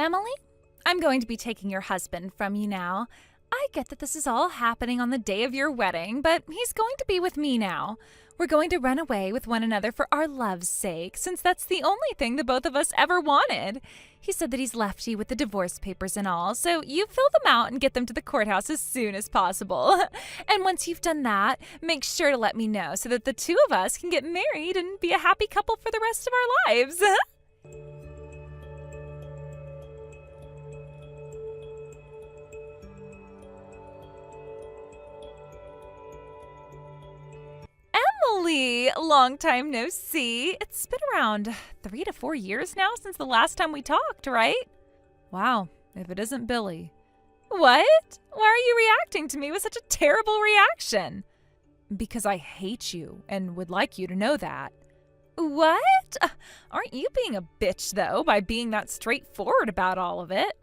Emily, I'm going to be taking your husband from you now. I get that this is all happening on the day of your wedding, but he's going to be with me now. We're going to run away with one another for our love's sake, since that's the only thing the both of us ever wanted. He said that he's left you with the divorce papers and all, so you fill them out and get them to the courthouse as soon as possible. And once you've done that, make sure to let me know so that the two of us can get married and be a happy couple for the rest of our lives. Emily, long time no see. It's been around 3 to 4 years now since the last time we talked, right? Wow, if it isn't Billy. What? Why are you reacting to me with such a terrible reaction? Because I hate you and would like you to know that. What? Aren't you being a bitch, though, by being that straightforward about all of it?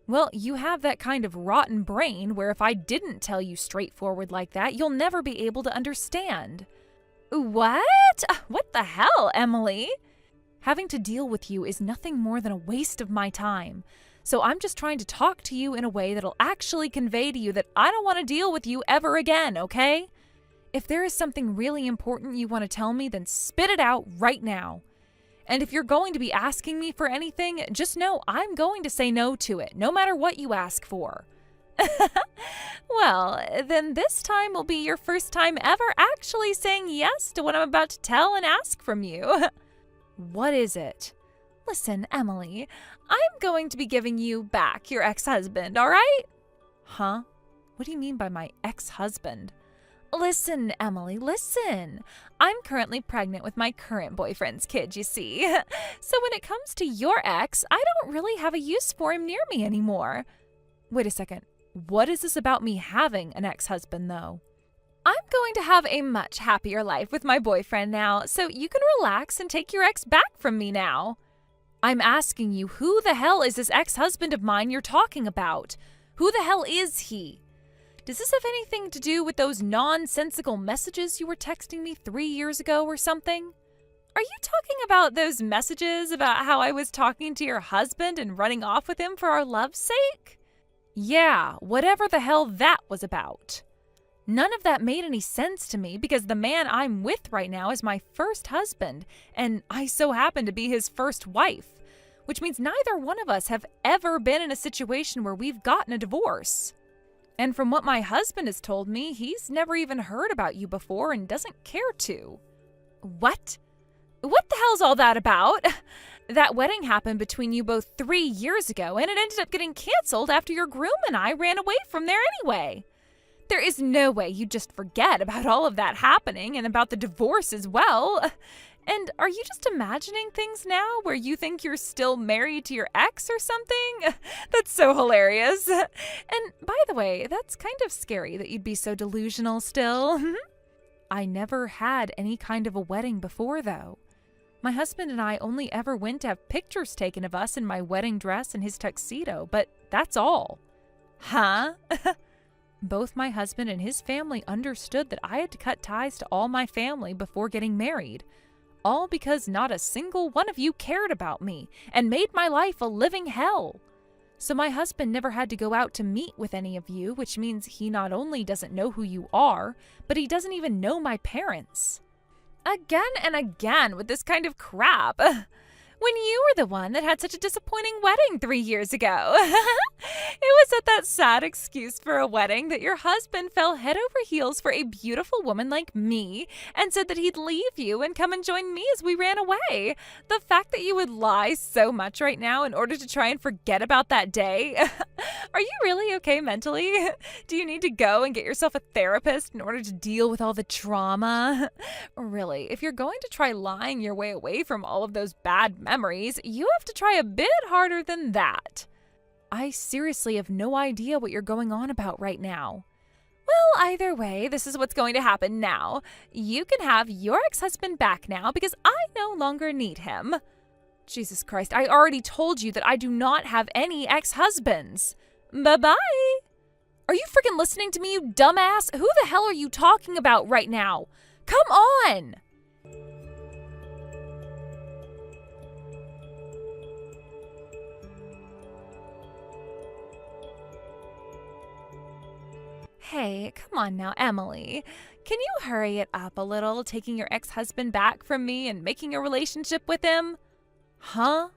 Well, you have that kind of rotten brain where if I didn't tell you straightforward like that, you'll never be able to understand. What? What the hell, Emily? Having to deal with you is nothing more than a waste of my time. So I'm just trying to talk to you in a way that'll actually convey to you that I don't want to deal with you ever again, okay? If there is something really important you want to tell me, then spit it out right now. And if you're going to be asking me for anything, just know I'm going to say no to it, no matter what you ask for. Well, then this time will be your first time ever actually saying yes to what I'm about to tell and ask from you. What is it? Listen, Emily, I'm going to be giving you back your ex-husband, all right? Huh? What do you mean by my ex-husband? Listen, Emily, listen. I'm currently pregnant with my current boyfriend's kid, you see. So when it comes to your ex, I don't really have a use for him near me anymore. Wait a second. What is this about me having an ex-husband, though? I'm going to have a much happier life with my boyfriend now, so you can relax and take your ex back from me now. I'm asking you, who the hell is this ex-husband of mine you're talking about? Who the hell is he? Does this have anything to do with those nonsensical messages you were texting me 3 years ago or something? Are you talking about those messages about how I was talking to your husband and running off with him for our love's sake? Yeah, whatever the hell that was about. None of that made any sense to me because the man I'm with right now is my first husband, and I so happen to be his first wife, which means neither one of us have ever been in a situation where we've gotten a divorce. And from what my husband has told me, he's never even heard about you before and doesn't care to. What? What the hell's all that about? That wedding happened between you both 3 years ago, and it ended up getting canceled after your groom and I ran away from there anyway. There is no way you'd just forget about all of that happening and about the divorce as well. And are you just imagining things now where you think you're still married to your ex or something? That's so hilarious. And by the way, that's kind of scary that you'd be so delusional still. I never had any kind of a wedding before, though. My husband and I only ever went to have pictures taken of us in my wedding dress and his tuxedo, but that's all. Huh? Both my husband and his family understood that I had to cut ties to all my family before getting married. All because not a single one of you cared about me and made my life a living hell. So my husband never had to go out to meet with any of you, which means he not only doesn't know who you are, but he doesn't even know my parents. Again and again with this kind of crap. When you were the one that had such a disappointing wedding 3 years ago. It was at that sad excuse for a wedding that your husband fell head over heels for a beautiful woman like me and said that he'd leave you and come and join me as we ran away. The fact that you would lie so much right now in order to try and forget about that day. Are you really okay mentally? Do you need to go and get yourself a therapist in order to deal with all the trauma? Really, if you're going to try lying your way away from all of those bad memories, you have to try a bit harder than that. I seriously have no idea what you're going on about right now. Well, either way, this is what's going to happen now. You can have your ex-husband back now because I no longer need him. Jesus Christ, I already told you that I do not have any ex-husbands. Bye-bye. Are you freaking listening to me, you dumbass? Who the hell are you talking about right now? Come on! Hey, come on now, Emily. Can you hurry it up a little, taking your ex-husband back from me and making a relationship with him? Huh?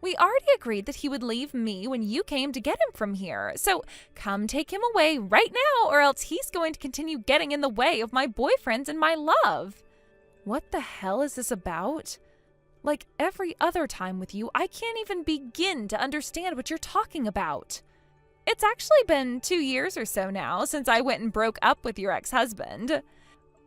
We already agreed that he would leave me when you came to get him from here. So come take him away right now, or else he's going to continue getting in the way of my boyfriends and my love. What the hell is this about? Like every other time with you, I can't even begin to understand what you're talking about. It's actually been 2 years or so now since I went and broke up with your ex-husband.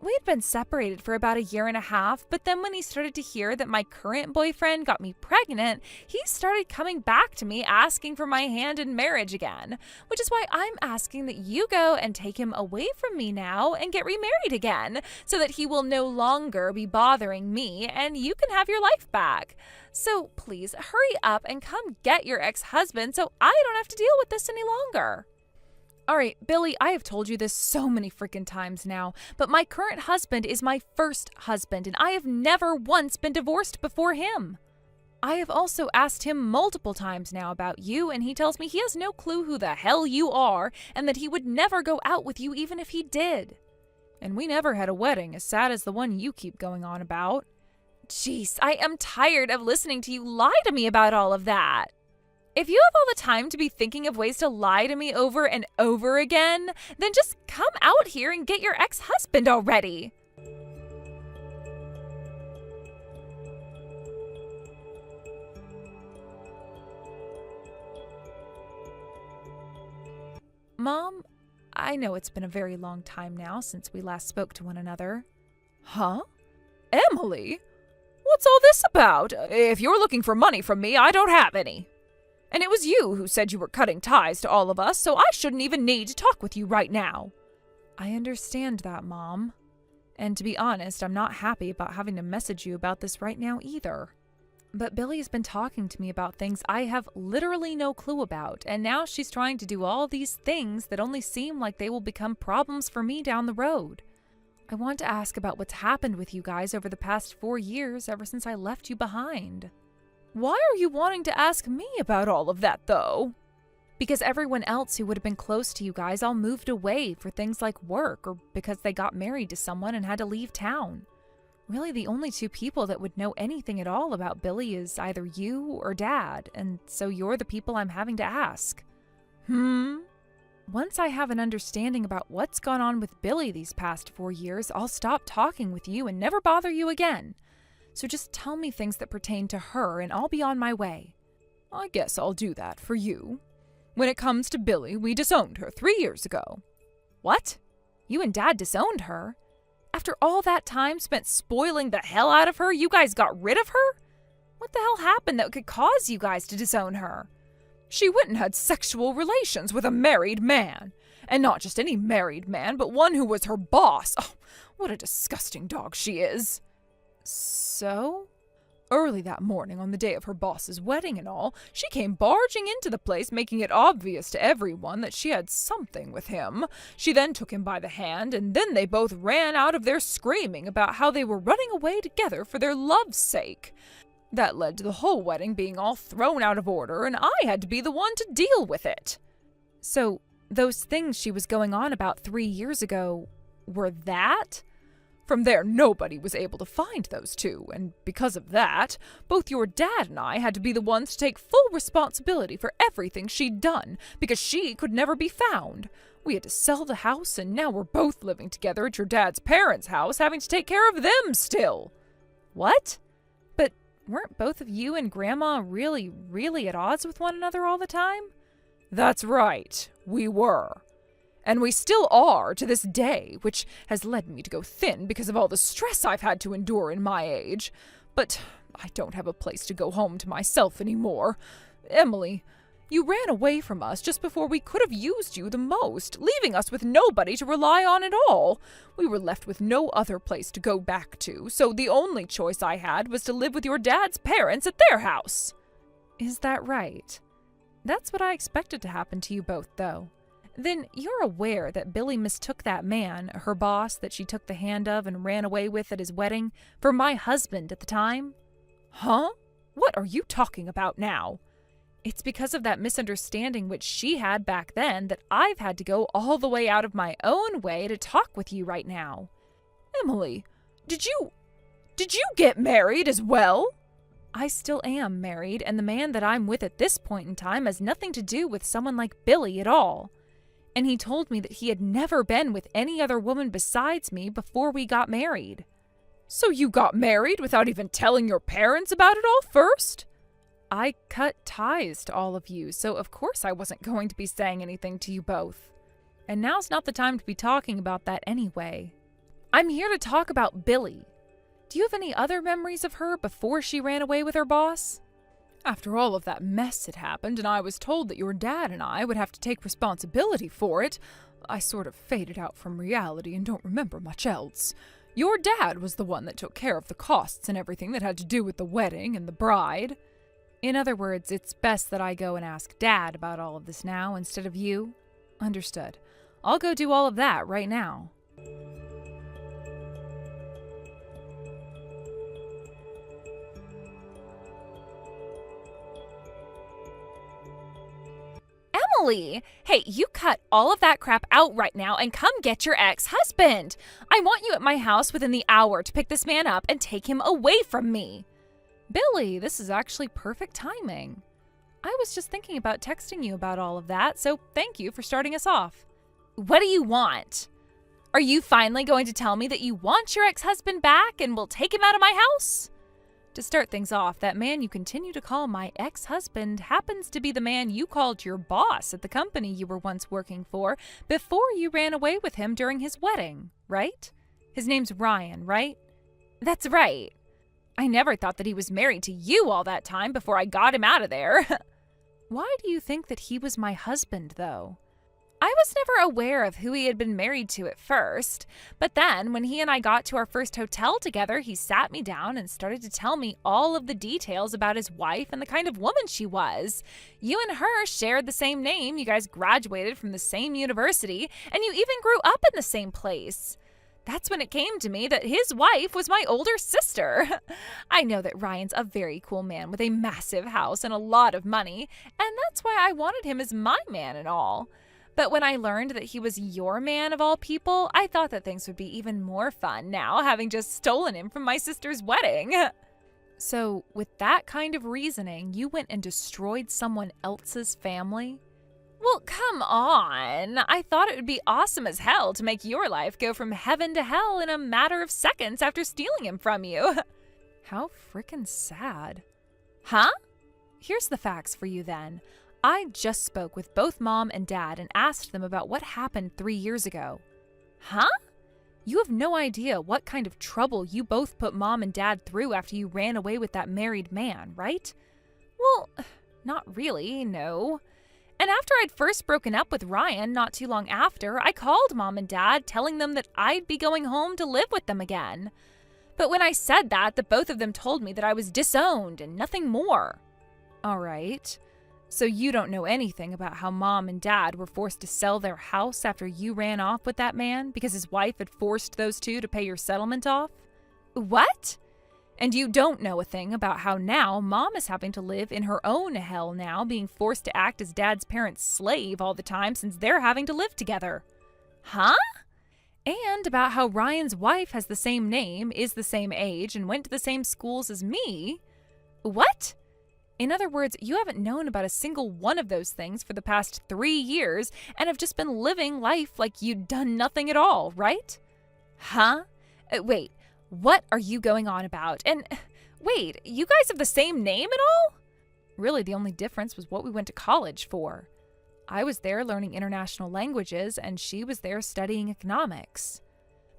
We had been separated for about 1.5 years, but then when he started to hear that my current boyfriend got me pregnant, he started coming back to me asking for my hand in marriage again, which is why I'm asking that you go and take him away from me now and get remarried again, so that he will no longer be bothering me and you can have your life back. So please hurry up and come get your ex-husband so I don't have to deal with this any longer. All right, Billy, I have told you this so many freaking times now, but my current husband is my first husband, and I have never once been divorced before him. I have also asked him multiple times now about you, and he tells me he has no clue who the hell you are, and that he would never go out with you even if he did. And we never had a wedding as sad as the one you keep going on about. Jeez, I am tired of listening to you lie to me about all of that. If you have all the time to be thinking of ways to lie to me over and over again, then just come out here and get your ex-husband already. Mom, I know it's been a very long time now since we last spoke to one another. Huh? Emily? What's all this about? If you're looking for money from me, I don't have any. And it was you who said you were cutting ties to all of us, so I shouldn't even need to talk with you right now. I understand that, Mom. And to be honest, I'm not happy about having to message you about this right now either. But Billy's been talking to me about things I have literally no clue about, and now she's trying to do all these things that only seem like they will become problems for me down the road. I want to ask about what's happened with you guys over the past 4 years ever since I left you behind. Why are you wanting to ask me about all of that, though? Because everyone else who would have been close to you guys all moved away for things like work or because they got married to someone and had to leave town. Really, the only 2 people that would know anything at all about Billy is either you or Dad, and so you're the people I'm having to ask. Once I have an understanding about what's gone on with Billy these past 4 years, I'll stop talking with you and never bother you again. So just tell me things that pertain to her and I'll be on my way. I guess I'll do that for you. When it comes to Billy, we disowned her 3 years ago. What? You and Dad disowned her? After all that time spent spoiling the hell out of her, you guys got rid of her? What the hell happened that could cause you guys to disown her? She went and had sexual relations with a married man. And not just any married man, but one who was her boss. Oh, what a disgusting dog she is. So? Early that morning, on the day of her boss's wedding and all, she came barging into the place, making it obvious to everyone that she had something with him. She then took him by the hand, and then they both ran out of there screaming about how they were running away together for their love's sake. That led to the whole wedding being all thrown out of order, and I had to be the one to deal with it. So, those things she was going on about 3 years ago, were that? From there, nobody was able to find those 2, and because of that, both your dad and I had to be the ones to take full responsibility for everything she'd done, because she could never be found. We had to sell the house, and now we're both living together at your dad's parents' house, having to take care of them still. What? But weren't both of you and Grandma really, really at odds with one another all the time? That's right, we were. And we still are to this day, which has led me to go thin because of all the stress I've had to endure in my age. But I don't have a place to go home to myself anymore. Emily, you ran away from us just before we could have used you the most, leaving us with nobody to rely on at all. We were left with no other place to go back to, so the only choice I had was to live with your dad's parents at their house. Is that right? That's what I expected to happen to you both, though. Then you're aware that Billy mistook that man, her boss that she took the hand of and ran away with at his wedding, for my husband at the time? Huh? What are you talking about now? It's because of that misunderstanding which she had back then that I've had to go all the way out of my own way to talk with you right now. Emily, did you get married as well? I still am married, and the man that I'm with at this point in time has nothing to do with someone like Billy at all. And he told me that he had never been with any other woman besides me before we got married. So you got married without even telling your parents about it all first? I cut ties to all of you, so of course I wasn't going to be saying anything to you both. And now's not the time to be talking about that anyway. I'm here to talk about Billy. Do you have any other memories of her before she ran away with her boss? After all of that mess had happened and I was told that your dad and I would have to take responsibility for it, I sort of faded out from reality and don't remember much else. Your dad was the one that took care of the costs and everything that had to do with the wedding and the bride. In other words, it's best that I go and ask Dad about all of this now instead of you? Understood. I'll go do all of that right now. Emily! Hey, you cut all of that crap out right now and come get your ex-husband! I want you at my house within the hour to pick this man up and take him away from me! Billy, this is actually perfect timing. I was just thinking about texting you about all of that, so thank you for starting us off. What do you want? Are you finally going to tell me that you want your ex-husband back and will take him out of my house? To start things off, that man you continue to call my ex-husband happens to be the man you called your boss at the company you were once working for before you ran away with him during his wedding, right? His name's Ryan, right? That's right. I never thought that he was married to you all that time before I got him out of there. Why do you think that he was my husband, though? I was never aware of who he had been married to at first, but then when he and I got to our first hotel together, he sat me down and started to tell me all of the details about his wife and the kind of woman she was. You and her shared the same name, you guys graduated from the same university, and you even grew up in the same place. That's when it came to me that his wife was my older sister. I know that Ryan's a very cool man with a massive house and a lot of money, and that's why I wanted him as my man and all. But when I learned that he was your man of all people, I thought that things would be even more fun now, having just stolen him from my sister's wedding. So, with that kind of reasoning, you went and destroyed someone else's family? Well, come on. I thought it would be awesome as hell to make your life go from heaven to hell in a matter of seconds after stealing him from you. How frickin' sad. Huh? Here's the facts for you then. I just spoke with both Mom and Dad and asked them about what happened 3 years ago. Huh? You have no idea what kind of trouble you both put Mom and Dad through after you ran away with that married man, right? Well, not really, no. And after I'd first broken up with Ryan not too long after, I called Mom and Dad telling them that I'd be going home to live with them again. But when I said that, the both of them told me that I was disowned and nothing more. All right. So you don't know anything about how Mom and Dad were forced to sell their house after you ran off with that man because his wife had forced those two to pay your settlement off? What? And you don't know a thing about how now Mom is having to live in her own hell now, being forced to act as Dad's parents' slave all the time since they're having to live together. Huh? And about how Ryan's wife has the same name, is the same age, and went to the same schools as me. What? In other words, you haven't known about a single one of those things for the past 3 years and have just been living life like you'd done nothing at all, right? Huh? Wait, what are you going on about? And wait, you guys have the same name and all? Really, the only difference was what we went to college for. I was there learning international languages, and she was there studying economics.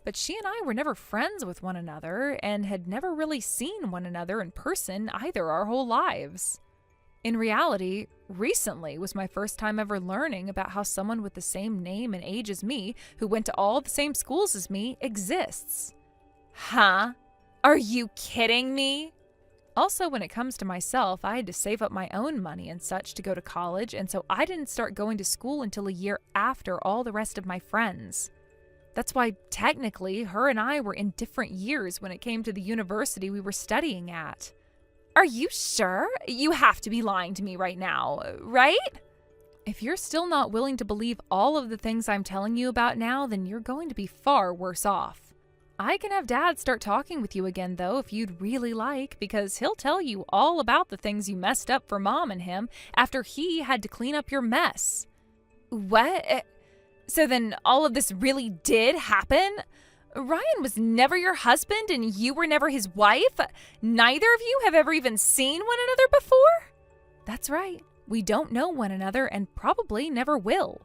But she and I were never friends with one another and had never really seen one another in person either our whole lives. In reality, recently was my first time ever learning about how someone with the same name and age as me, who went to all the same schools as me, exists. Huh? Are you kidding me? Also, when it comes to myself, I had to save up my own money and such to go to college, and so I didn't start going to school until a year after all the rest of my friends. That's why, technically, her and I were in different years when it came to the university we were studying at. Are you sure? You have to be lying to me right now, right? If you're still not willing to believe all of the things I'm telling you about now, then you're going to be far worse off. I can have Dad start talking with you again, though, if you'd really like, because he'll tell you all about the things you messed up for Mom and him after he had to clean up your mess. What? So then all of this really did happen? Ryan was never your husband and you were never his wife? Neither of you have ever even seen one another before? That's right. We don't know one another and probably never will.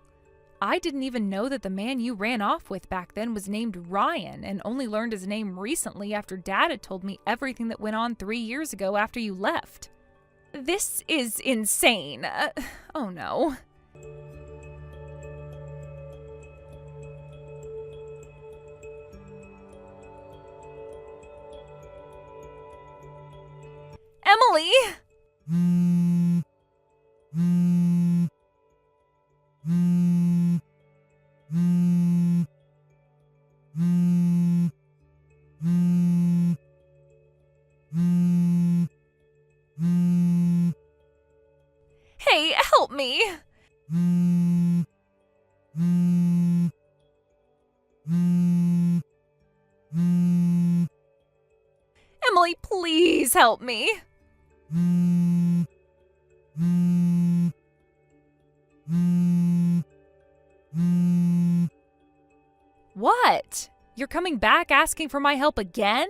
I didn't even know that the man you ran off with back then was named Ryan and only learned his name recently after Dad had told me everything that went on 3 years ago after you left. This is insane. Oh no. Emily! Hey, help me! Emily, please help me. What? You're coming back asking for my help again?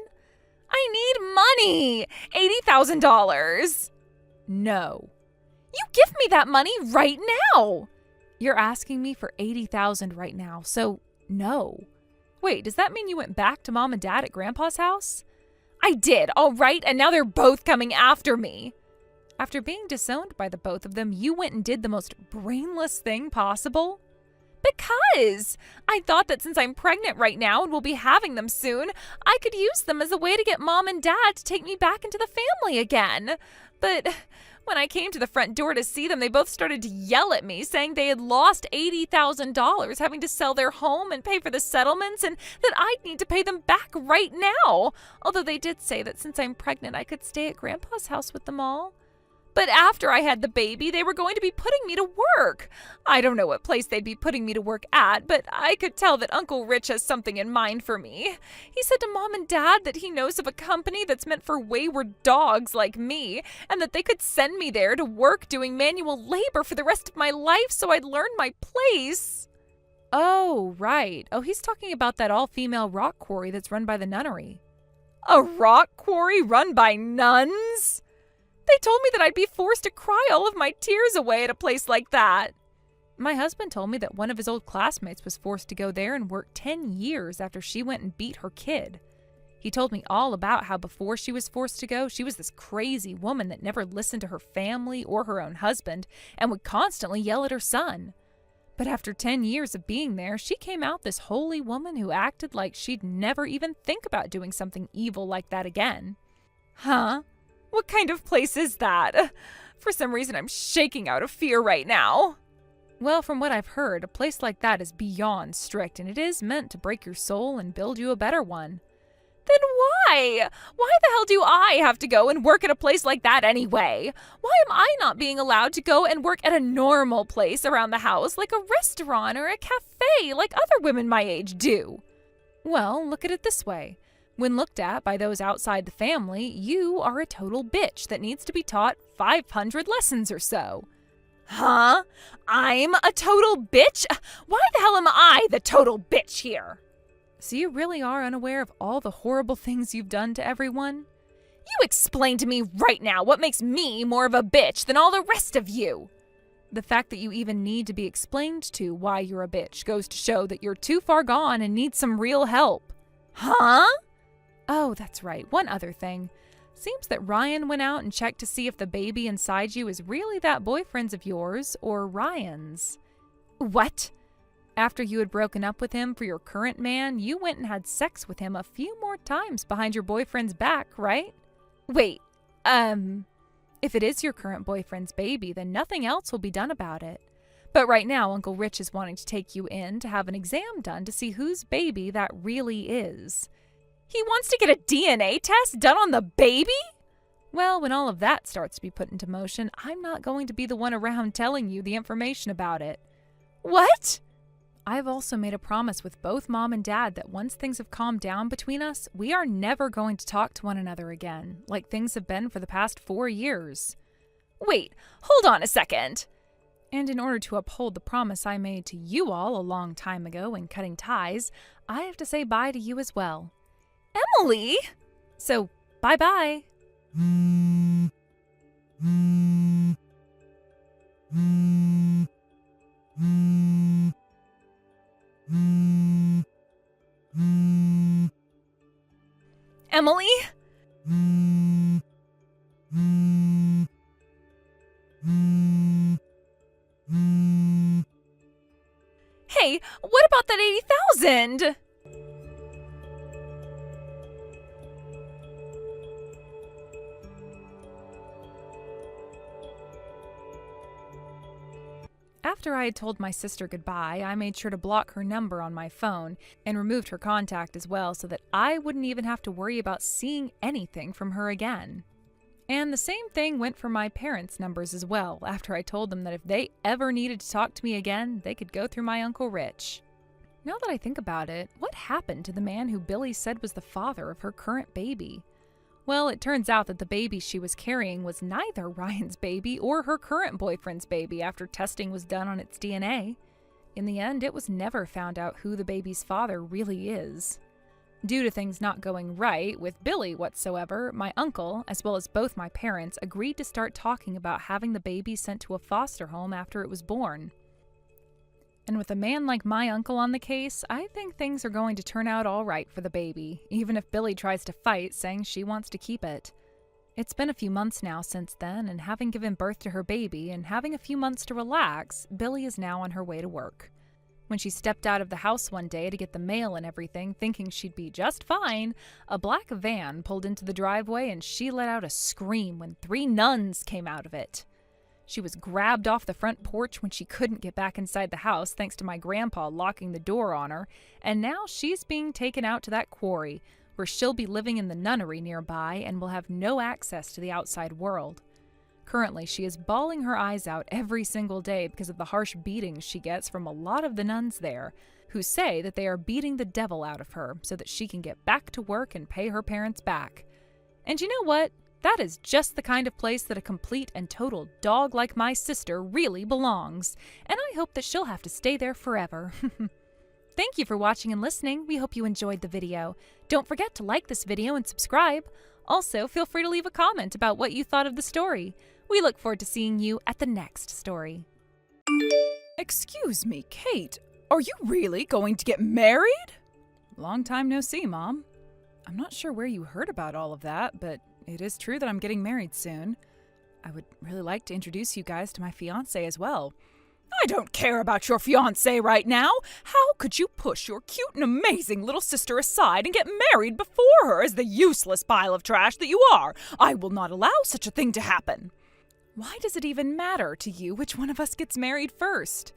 I need money! $80,000! No. You give me that money right now! You're asking me for $80,000 right now, so no. Wait, does that mean you went back to Mom and Dad at Grandpa's house? I did, all right, and now they're both coming after me. After being disowned by the both of them, you went and did the most brainless thing possible? Because I thought that since I'm pregnant right now and will be having them soon, I could use them as a way to get Mom and Dad to take me back into the family again. But when I came to the front door to see them, they both started to yell at me, saying they had lost $80,000 having to sell their home and pay for the settlements, and that I'd need to pay them back right now. Although they did say that since I'm pregnant, I could stay at Grandpa's house with them all. But after I had the baby, they were going to be putting me to work. I don't know what place they'd be putting me to work at, but I could tell that Uncle Rich has something in mind for me. He said to Mom and Dad that he knows of a company that's meant for wayward dogs like me, and that they could send me there to work doing manual labor for the rest of my life so I'd learn my place. Oh, right. Oh, he's talking about that all-female rock quarry that's run by the nunnery. A rock quarry run by nuns? They told me that I'd be forced to cry all of my tears away at a place like that. My husband told me that one of his old classmates was forced to go there and work 10 years after she went and beat her kid. He told me all about how before she was forced to go, she was this crazy woman that never listened to her family or her own husband and would constantly yell at her son. But after 10 years of being there, she came out this holy woman who acted like she'd never even think about doing something evil like that again. Huh? What kind of place is that? For some reason, I'm shaking out of fear right now. Well, from what I've heard, a place like that is beyond strict, and it is meant to break your soul and build you a better one. Then why? Why the hell do I have to go and work at a place like that anyway? Why am I not being allowed to go and work at a normal place around the house, like a restaurant or a cafe, like other women my age do? Well, look at it this way. When looked at by those outside the family, you are a total bitch that needs to be taught 500 lessons or so. Huh? I'm a total bitch? Why the hell am I the total bitch here? So you really are unaware of all the horrible things you've done to everyone? You explain to me right now what makes me more of a bitch than all the rest of you. The fact that you even need to be explained to why you're a bitch goes to show that you're too far gone and need some real help. Huh? Oh, that's right. One other thing. Seems that Ryan went out and checked to see if the baby inside you is really that boyfriend's of yours or Ryan's. What? After you had broken up with him for your current man, you went and had sex with him a few more times behind your boyfriend's back, right? Wait, if it is your current boyfriend's baby, then nothing else will be done about it. But right now, Uncle Rich is wanting to take you in to have an exam done to see whose baby that really is. He wants to get a DNA test done on the baby? Well, when all of that starts to be put into motion, I'm not going to be the one around telling you the information about it. What? I've also made a promise with both Mom and Dad that once things have calmed down between us, we are never going to talk to one another again, like things have been for the past 4 years. Wait, hold on a second. And in order to uphold the promise I made to you all a long time ago when cutting ties, I have to say bye to you as well. Emily! So, bye-bye. Emily? Hey, what about that 80,000? After I had told my sister goodbye, I made sure to block her number on my phone and removed her contact as well so that I wouldn't even have to worry about seeing anything from her again. And the same thing went for my parents' numbers as well, after I told them that if they ever needed to talk to me again, they could go through my Uncle Rich. Now that I think about it, what happened to the man who Billy said was the father of her current baby? Well, it turns out that the baby she was carrying was neither Ryan's baby or her current boyfriend's baby after testing was done on its DNA. In the end, it was never found out who the baby's father really is. Due to things not going right with Billy whatsoever, my uncle, as well as both my parents, agreed to start talking about having the baby sent to a foster home after it was born. And with a man like my uncle on the case, I think things are going to turn out all right for the baby, even if Billy tries to fight, saying she wants to keep it. It's been a few months now since then, and having given birth to her baby and having a few months to relax, Billy is now on her way to work. When she stepped out of the house one day to get the mail and everything, thinking she'd be just fine, a black van pulled into the driveway and she let out a scream when 3 nuns came out of it. She was grabbed off the front porch when she couldn't get back inside the house thanks to my grandpa locking the door on her, and now she's being taken out to that quarry, where she'll be living in the nunnery nearby and will have no access to the outside world. Currently, she is bawling her eyes out every single day because of the harsh beatings she gets from a lot of the nuns there, who say that they are beating the devil out of her so that she can get back to work and pay her parents back. And you know what? That is just the kind of place that a complete and total dog like my sister really belongs, and I hope that she'll have to stay there forever. Thank you for watching and listening. We hope you enjoyed the video. Don't forget to like this video and subscribe. Also, feel free to leave a comment about what you thought of the story. We look forward to seeing you at the next story. Excuse me, Kate, are you really going to get married? Long time no see, Mom. I'm not sure where you heard about all of that, but it is true that I'm getting married soon. I would really like to introduce you guys to my fiancé as well. I don't care about your fiancé right now. How could you push your cute and amazing little sister aside and get married before her as the useless pile of trash that you are? I will not allow such a thing to happen. Why does it even matter to you which one of us gets married first?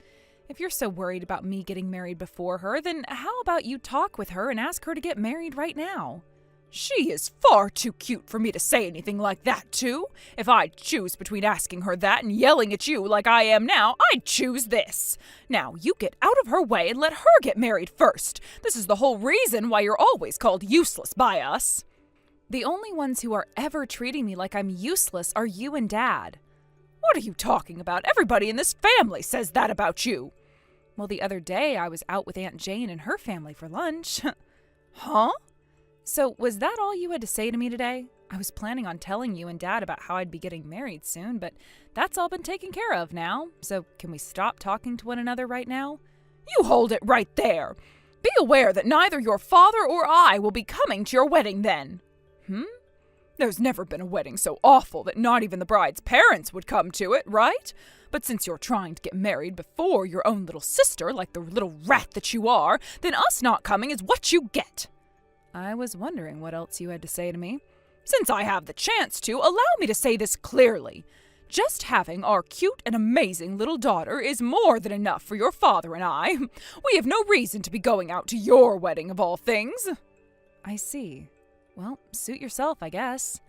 If you're so worried about me getting married before her, then how about you talk with her and ask her to get married right now? She is far too cute for me to say anything like that to. If I'd choose between asking her that and yelling at you like I am now, I'd choose this. Now, you get out of her way and let her get married first. This is the whole reason why you're always called useless by us. The only ones who are ever treating me like I'm useless are you and Dad. What are you talking about? Everybody in this family says that about you. Well, the other day I was out with Aunt Jane and her family for lunch. Huh? So, was that all you had to say to me today? I was planning on telling you and Dad about how I'd be getting married soon, but that's all been taken care of now. So, can we stop talking to one another right now? You hold it right there. Be aware that neither your father or I will be coming to your wedding then. There's never been a wedding so awful that not even the bride's parents would come to it, right? But since you're trying to get married before your own little sister, like the little rat that you are, then us not coming is what you get. I was wondering what else you had to say to me. Since I have the chance to, allow me to say this clearly. Just having our cute and amazing little daughter is more than enough for your father and I. We have no reason to be going out to your wedding of all things. I see. Well, suit yourself, I guess.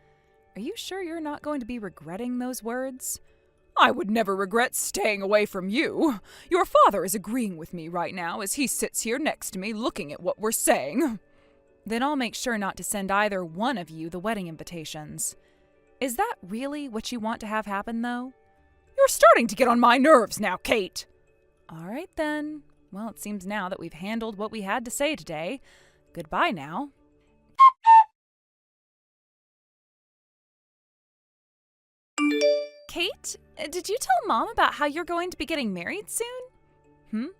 Are you sure you're not going to be regretting those words? I would never regret staying away from you. Your father is agreeing with me right now as he sits here next to me looking at what we're saying. Then I'll make sure not to send either one of you the wedding invitations. Is that really what you want to have happen, though? You're starting to get on my nerves now, Kate. All right, then. Well, it seems now that we've handled what we had to say today. Goodbye now. Kate, did you tell Mom about how you're going to be getting married soon?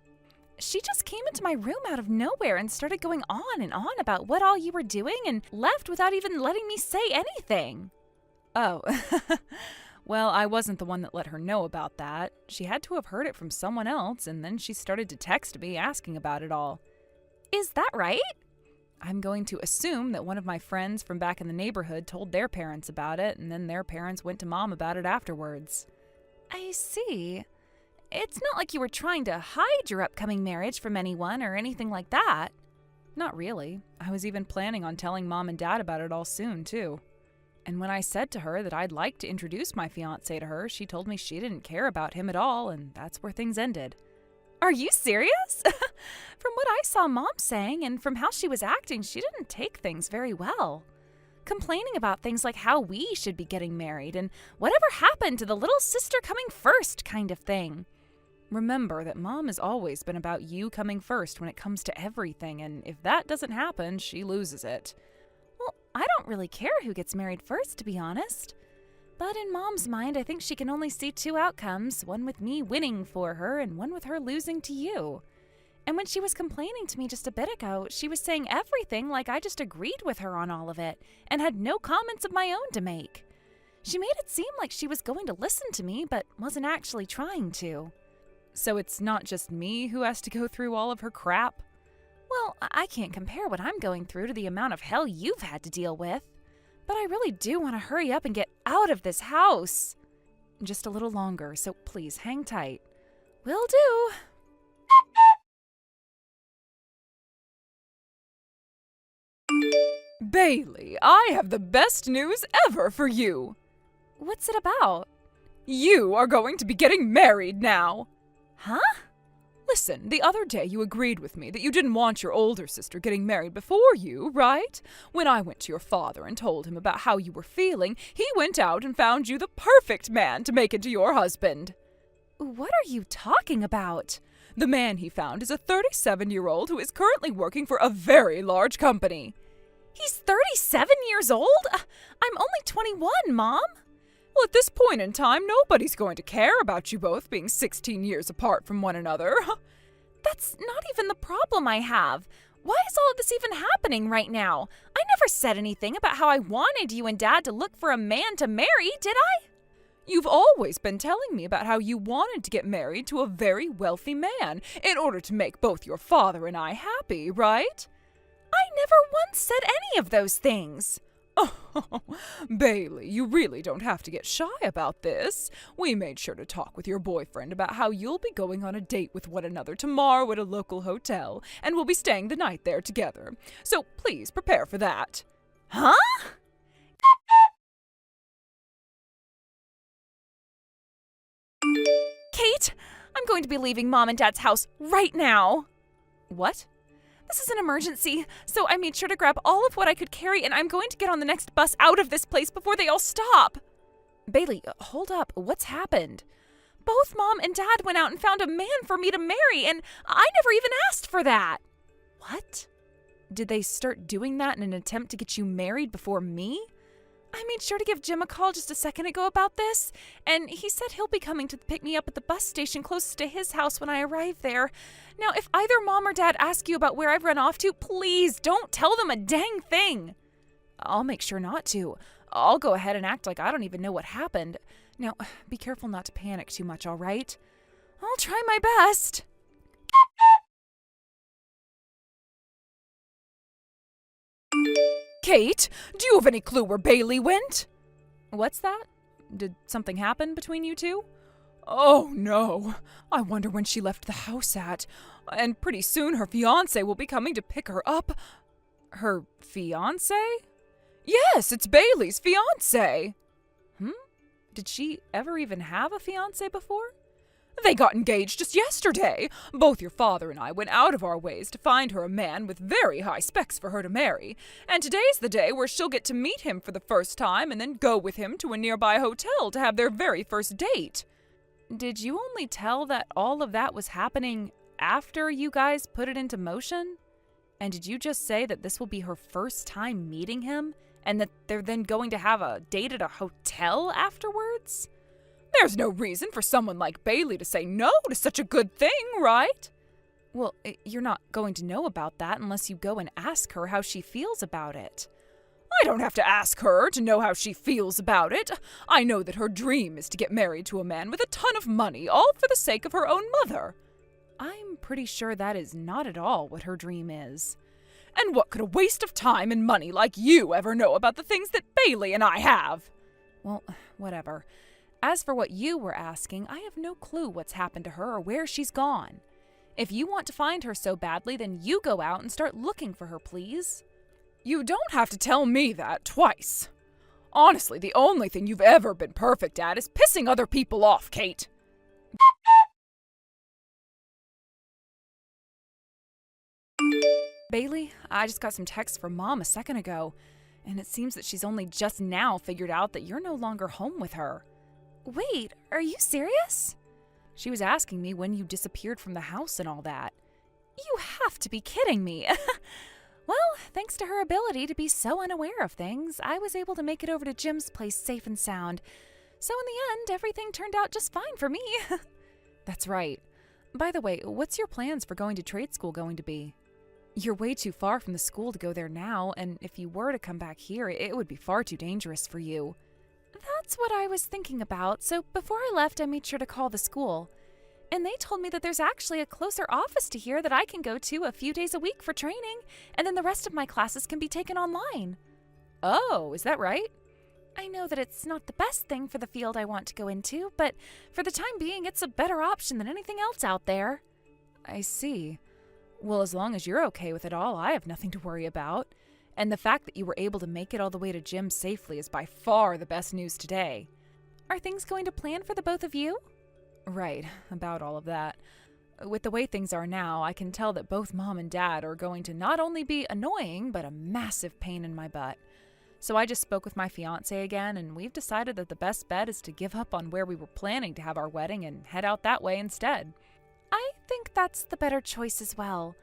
She just came into my room out of nowhere and started going on and on about what all you were doing and left without even letting me say anything. Oh, well, I wasn't the one that let her know about that. She had to have heard it from someone else, and then she started to text me asking about it all. Is that right? I'm going to assume that one of my friends from back in the neighborhood told their parents about it, and then their parents went to Mom about it afterwards. I see. It's not like you were trying to hide your upcoming marriage from anyone or anything like that. Not really. I was even planning on telling Mom and Dad about it all soon, too. And when I said to her that I'd like to introduce my fiancé to her, she told me she didn't care about him at all, and that's where things ended. Are you serious? From what I saw Mom saying and from how she was acting, she didn't take things very well. Complaining about things like how we should be getting married and whatever happened to the little sister coming first kind of thing. Remember that Mom has always been about you coming first when it comes to everything, and if that doesn't happen, she loses it. Well, I don't really care who gets married first, to be honest. But in Mom's mind, I think she can only see two outcomes, one with me winning for her and one with her losing to you. And when she was complaining to me just a bit ago, she was saying everything like I just agreed with her on all of it and had no comments of my own to make. She made it seem like she was going to listen to me, but wasn't actually trying to. So it's not just me who has to go through all of her crap? Well, I can't compare what I'm going through to the amount of hell you've had to deal with. But I really do want to hurry up and get out of this house. Just a little longer, so please hang tight. Will do. Bailey, I have the best news ever for you. What's it about? You are going to be getting married now. Huh? Listen, the other day you agreed with me that you didn't want your older sister getting married before you, right? When I went to your father and told him about how you were feeling, he went out and found you the perfect man to make into your husband. What are you talking about? The man he found is a 37-year-old who is currently working for a very large company. He's 37 years old? I'm only 21, Mom. Well, at this point in time, nobody's going to care about you both being 16 years apart from one another. That's not even the problem I have. Why is all of this even happening right now? I never said anything about how I wanted you and Dad to look for a man to marry, did I? You've always been telling me about how you wanted to get married to a very wealthy man in order to make both your father and I happy, right? I never once said any of those things. Oh, Bailey, you really don't have to get shy about this. We made sure to talk with your boyfriend about how you'll be going on a date with one another tomorrow at a local hotel, and we'll be staying the night there together. So please prepare for that. Huh? Kate, I'm going to be leaving Mom and Dad's house right now. What? This is an emergency, so I made sure to grab all of what I could carry, and I'm going to get on the next bus out of this place before they all stop. Bailey, hold up. What's happened? Both Mom and Dad went out and found a man for me to marry, and I never even asked for that. What? Did they start doing that in an attempt to get you married before me? I made sure to give Jim a call just a second ago about this, and he said he'll be coming to pick me up at the bus station closest to his house when I arrive there. Now, if either Mom or Dad ask you about where I've run off to, please don't tell them a dang thing. I'll make sure not to. I'll go ahead and act like I don't even know what happened. Now, be careful not to panic too much, all right? I'll try my best. Kate, do you have any clue where Bailey went? What's that? Did something happen between you two? Oh, no. I wonder when she left the house at. And pretty soon her fiancé will be coming to pick her up. Her fiancé? Yes, it's Bailey's fiancé. Did she ever even have a fiancé before? They got engaged just yesterday. Both your father and I went out of our ways to find her a man with very high specs for her to marry. And today's the day where she'll get to meet him for the first time and then go with him to a nearby hotel to have their very first date. Did you only tell that all of that was happening after you guys put it into motion? And did you just say that this will be her first time meeting him and that they're then going to have a date at a hotel afterwards? There's no reason for someone like Bailey to say no to such a good thing, right? Well, you're not going to know about that unless you go and ask her how she feels about it. I don't have to ask her to know how she feels about it. I know that her dream is to get married to a man with a ton of money, all for the sake of her own mother. I'm pretty sure that is not at all what her dream is. And what could a waste of time and money like you ever know about the things that Bailey and I have? Well, whatever. As for what you were asking, I have no clue what's happened to her or where she's gone. If you want to find her so badly, then you go out and start looking for her, please. You don't have to tell me that twice. Honestly, the only thing you've ever been perfect at is pissing other people off, Kate. Bailey, I just got some texts from Mom a second ago, and it seems that she's only just now figured out that you're no longer home with her. Wait, are you serious? She was asking me when you disappeared from the house and all that. You have to be kidding me. Well, thanks to her ability to be so unaware of things, I was able to make it over to Jim's place safe and sound. So in the end, everything turned out just fine for me. That's right. By the way, what's your plans for going to trade school going to be? You're way too far from the school to go there now, and if you were to come back here, it would be far too dangerous for you. That's what I was thinking about, so before I left, I made sure to call the school. And they told me that there's actually a closer office to here that I can go to a few days a week for training, and then the rest of my classes can be taken online. Oh, is that right? I know that it's not the best thing for the field I want to go into, but for the time being, it's a better option than anything else out there. I see. Well, as long as you're okay with it all, I have nothing to worry about. And the fact that you were able to make it all the way to Jim safely is by far the best news today. Are things going to plan for the both of you? Right, about all of that. With the way things are now, I can tell that both Mom and Dad are going to not only be annoying, but a massive pain in my butt. So I just spoke with my fiancé again, and we've decided that the best bet is to give up on where we were planning to have our wedding and head out that way instead. I think that's the better choice as well.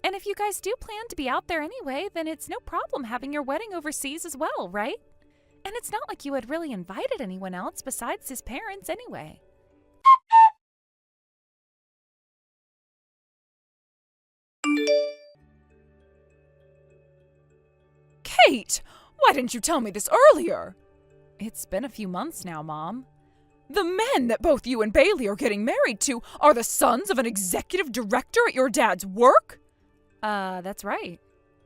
And if you guys do plan to be out there anyway, then it's no problem having your wedding overseas as well, right? And it's not like you had really invited anyone else besides his parents anyway. Kate! Why didn't you tell me this earlier? It's been a few months now, Mom. The men that both you and Bailey are getting married to are the sons of an executive director at your dad's work? That's right.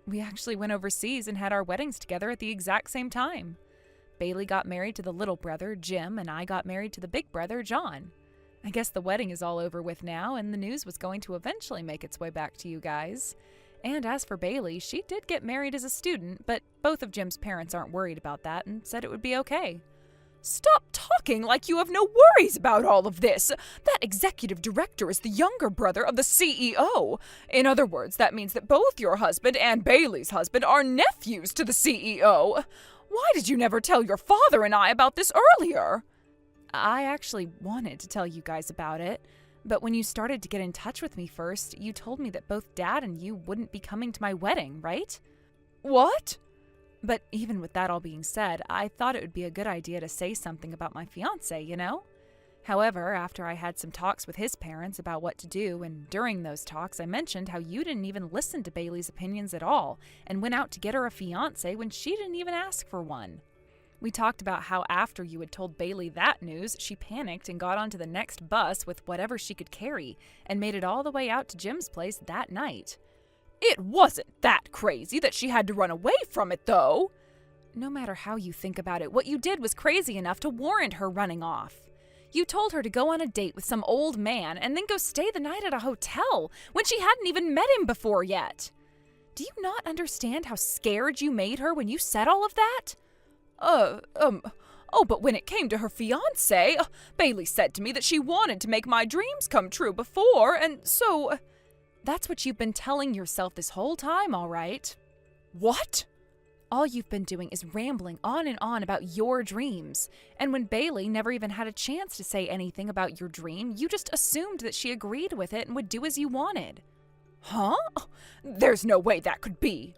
We actually went overseas and had our weddings together at the exact same time. Bailey got married to the little brother, Jim, and I got married to the big brother, John. I guess the wedding is all over with now, and the news was going to eventually make its way back to you guys. And as for Bailey, she did get married as a student, but both of Jim's parents aren't worried about that and said it would be okay. Stop talking like you have no worries about all of this. That executive director is the younger brother of the CEO. In other words, that means that both your husband and Bailey's husband are nephews to the CEO. Why did you never tell your father and I about this earlier? I actually wanted to tell you guys about it, but when you started to get in touch with me first, you told me that both Dad and you wouldn't be coming to my wedding, right? What? But even with that all being said, I thought it would be a good idea to say something about my fiancé, you know? However, after I had some talks with his parents about what to do, and during those talks I mentioned how you didn't even listen to Bailey's opinions at all, and went out to get her a fiancé when she didn't even ask for one. We talked about how after you had told Bailey that news, she panicked and got onto the next bus with whatever she could carry, and made it all the way out to Jim's place that night. It wasn't that crazy that she had to run away from it, though. No matter how you think about it, what you did was crazy enough to warrant her running off. You told her to go on a date with some old man and then go stay the night at a hotel when she hadn't even met him before yet. Do you not understand how scared you made her when you said all of that? Oh, but when it came to her fiancé, Bailey said to me that she wanted to make my dreams come true before, and so... That's what you've been telling yourself this whole time, all right? What? All you've been doing is rambling on and on about your dreams. And when Bailey never even had a chance to say anything about your dream, you just assumed that she agreed with it and would do as you wanted. Huh? There's no way that could be.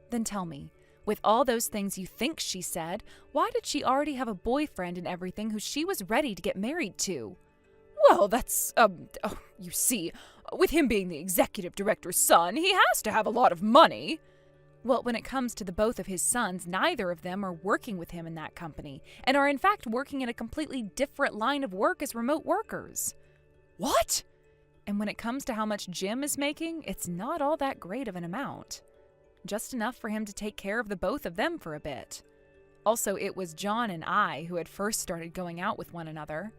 Then tell me, with all those things you think she said, why did she already have a boyfriend and everything who she was ready to get married to? Well, that's, you see, with him being the executive director's son, he has to have a lot of money. Well, when it comes to the both of his sons, neither of them are working with him in that company, and are in fact working in a completely different line of work as remote workers. What? And when it comes to how much Jim is making, it's not all that great of an amount. Just enough for him to take care of the both of them for a bit. Also, it was John and I who had first started going out with one another.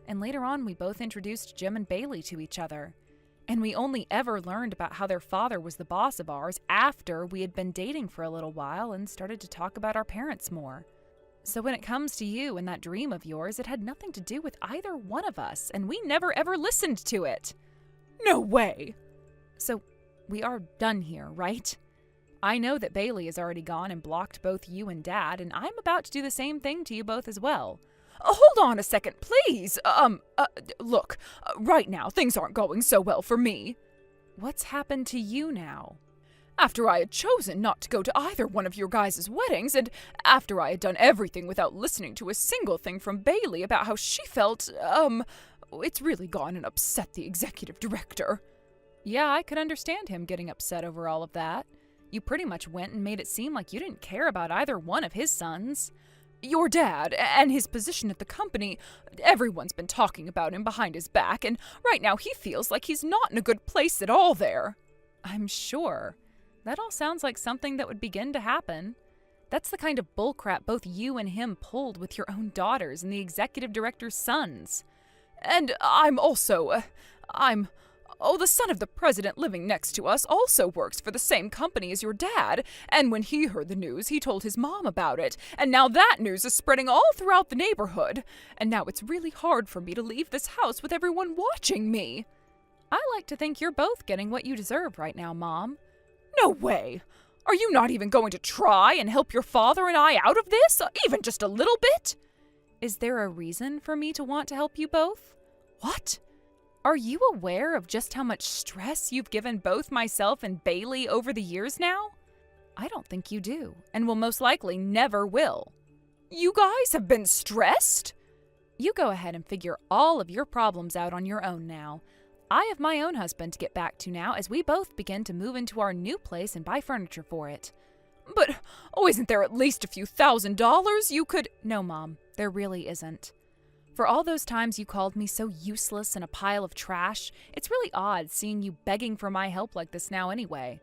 And later on, we both introduced Jim and Bailey to each other. And we only ever learned about how their father was the boss of ours after we had been dating for a little while and started to talk about our parents more. So when it comes to you and that dream of yours, it had nothing to do with either one of us, and we never ever listened to it. No way! So we are done here, right? I know that Bailey has already gone and blocked both you and Dad, and I'm about to do the same thing to you both as well. Hold on a second, please. Look, right now things aren't going so well for me. What's happened to you now? After I had chosen not to go to either one of your guys' weddings, and after I had done everything without listening to a single thing from Bailey about how she felt, it's really gone and upset the executive director. Yeah, I could understand him getting upset over all of that. You pretty much went and made it seem like you didn't care about either one of his sons. Your dad, and his position at the company, everyone's been talking about him behind his back, and right now he feels like he's not in a good place at all there. I'm sure. That all sounds like something that would begin to happen. That's the kind of bullcrap both you and him pulled with your own daughters and the executive director's sons. And the son of the president living next to us also works for the same company as your dad, and when he heard the news, he told his mom about it, and now that news is spreading all throughout the neighborhood, and now it's really hard for me to leave this house with everyone watching me. I like to think you're both getting what you deserve right now, Mom. No way! Are you not even going to try and help your father and I out of this, even just a little bit? Is there a reason for me to want to help you both? What? Are you aware of just how much stress you've given both myself and Bailey over the years now? I don't think you do, and will most likely never will. You guys have been stressed? You go ahead and figure all of your problems out on your own now. I have my own husband to get back to now as we both begin to move into our new place and buy furniture for it. But, isn't there at least a few $1,000s you could— No, Mom, there really isn't. For all those times you called me so useless and a pile of trash, it's really odd seeing you begging for my help like this now anyway.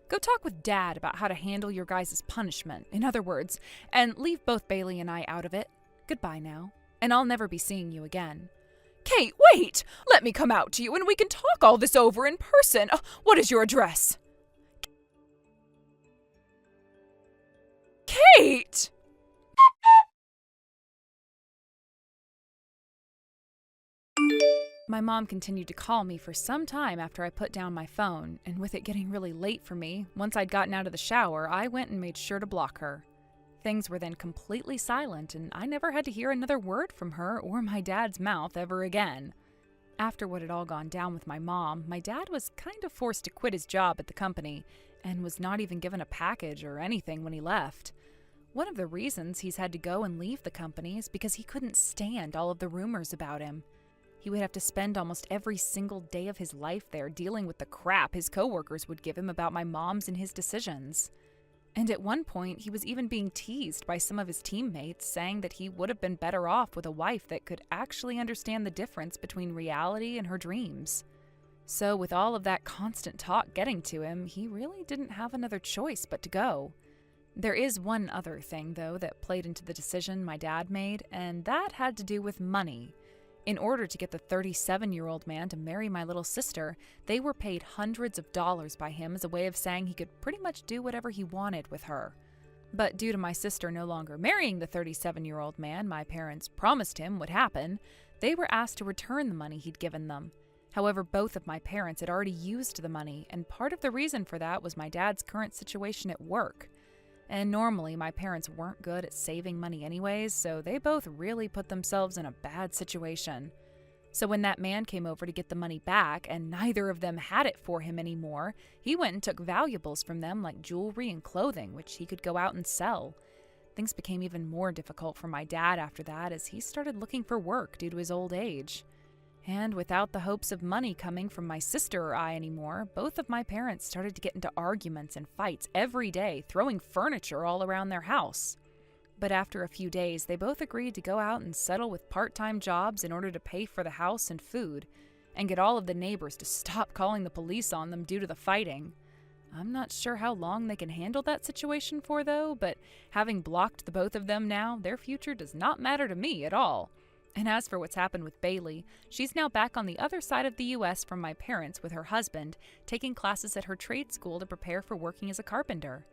Go talk with Dad about how to handle your guys' punishment, in other words, and leave both Bailey and I out of it. Goodbye now, and I'll never be seeing you again. Kate, wait! Let me come out to you and we can talk all this over in person. What is your address? Kate! My mom continued to call me for some time after I put down my phone, and with it getting really late for me, once I'd gotten out of the shower, I went and made sure to block her. Things were then completely silent, and I never had to hear another word from her or my dad's mouth ever again. After what had all gone down with my mom, my dad was kind of forced to quit his job at the company, and was not even given a package or anything when he left. One of the reasons he's had to go and leave the company is because he couldn't stand all of the rumors about him. He would have to spend almost every single day of his life there dealing with the crap his coworkers would give him about my mom's and his decisions. And at one point, he was even being teased by some of his teammates, saying that he would have been better off with a wife that could actually understand the difference between reality and her dreams. So with all of that constant talk getting to him, he really didn't have another choice but to go. There is one other thing, though, that played into the decision my dad made, and that had to do with money. In order to get the 37-year-old man to marry my little sister, they were paid hundreds of dollars by him as a way of saying he could pretty much do whatever he wanted with her. But due to my sister no longer marrying the 37-year-old man my parents promised him would happen, they were asked to return the money he'd given them. However, both of my parents had already used the money, and part of the reason for that was my dad's current situation at work. And normally, my parents weren't good at saving money anyways, so they both really put themselves in a bad situation. So when that man came over to get the money back, and neither of them had it for him anymore, he went and took valuables from them like jewelry and clothing, which he could go out and sell. Things became even more difficult for my dad after that as he started looking for work due to his old age. And without the hopes of money coming from my sister or I anymore, both of my parents started to get into arguments and fights every day, throwing furniture all around their house. But after a few days, they both agreed to go out and settle with part-time jobs in order to pay for the house and food, and get all of the neighbors to stop calling the police on them due to the fighting. I'm not sure how long they can handle that situation for, though, but having blocked the both of them now, their future does not matter to me at all. And as for what's happened with Bailey, she's now back on the other side of the U.S. from my parents with her husband, taking classes at her trade school to prepare for working as a carpenter.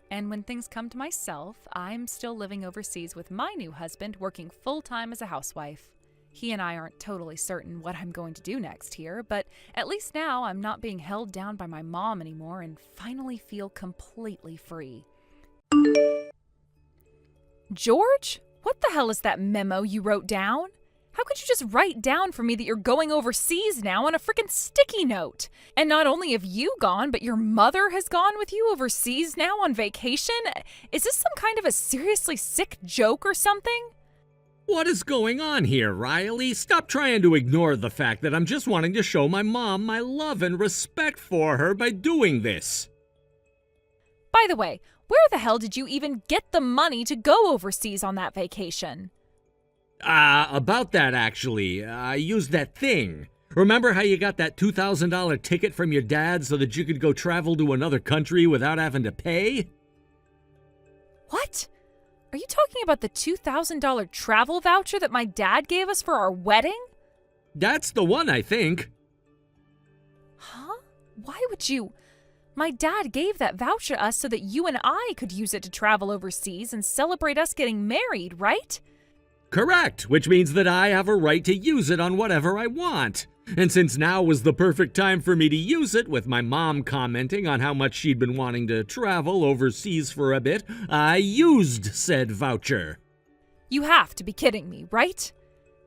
And when things come to myself, I'm still living overseas with my new husband, working full-time as a housewife. He and I aren't totally certain what I'm going to do next here, but at least now I'm not being held down by my mom anymore and finally feel completely free. George? What the hell is that memo you wrote down? How could you just write down for me that you're going overseas now on a frickin' sticky note? And not only have you gone, but your mother has gone with you overseas now on vacation? Is this some kind of a seriously sick joke or something? What is going on here, Riley? Stop trying to ignore the fact that I'm just wanting to show my mom my love and respect for her by doing this. By the way, where the hell did you even get the money to go overseas on that vacation? About that actually, I used that thing. Remember how you got that $2,000 ticket from your dad so that you could go travel to another country without having to pay? What? Are you talking about the $2,000 travel voucher that my dad gave us for our wedding? That's the one, I think. Huh? Why would you? My dad gave that voucher to us so that you and I could use it to travel overseas and celebrate us getting married, right? Correct, which means that I have a right to use it on whatever I want. And since now was the perfect time for me to use it, with my mom commenting on how much she'd been wanting to travel overseas for a bit, I used said voucher. You have to be kidding me, right?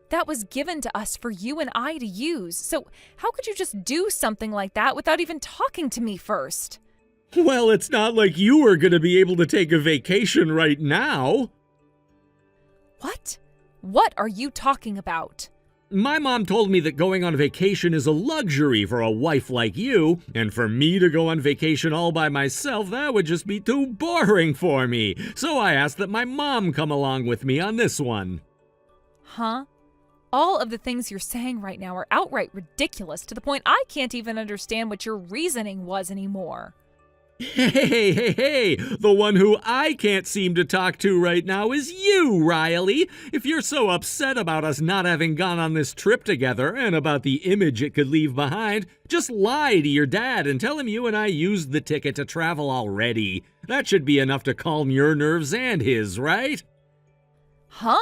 That was given to us for you and I to use, so how could you just do something like that without even talking to me first? Well, it's not like you were going to be able to take a vacation right now. What? What are you talking about? My mom told me that going on vacation is a luxury for a wife like you, and for me to go on vacation all by myself, that would just be too boring for me. So I asked that my mom come along with me on this one. Huh? All of the things you're saying right now are outright ridiculous to the point I can't even understand what your reasoning was anymore. Hey, the one who I can't seem to talk to right now is you, Riley. If you're so upset about us not having gone on this trip together and about the image it could leave behind, just lie to your dad and tell him you and I used the ticket to travel already. That should be enough to calm your nerves and his, right? Huh?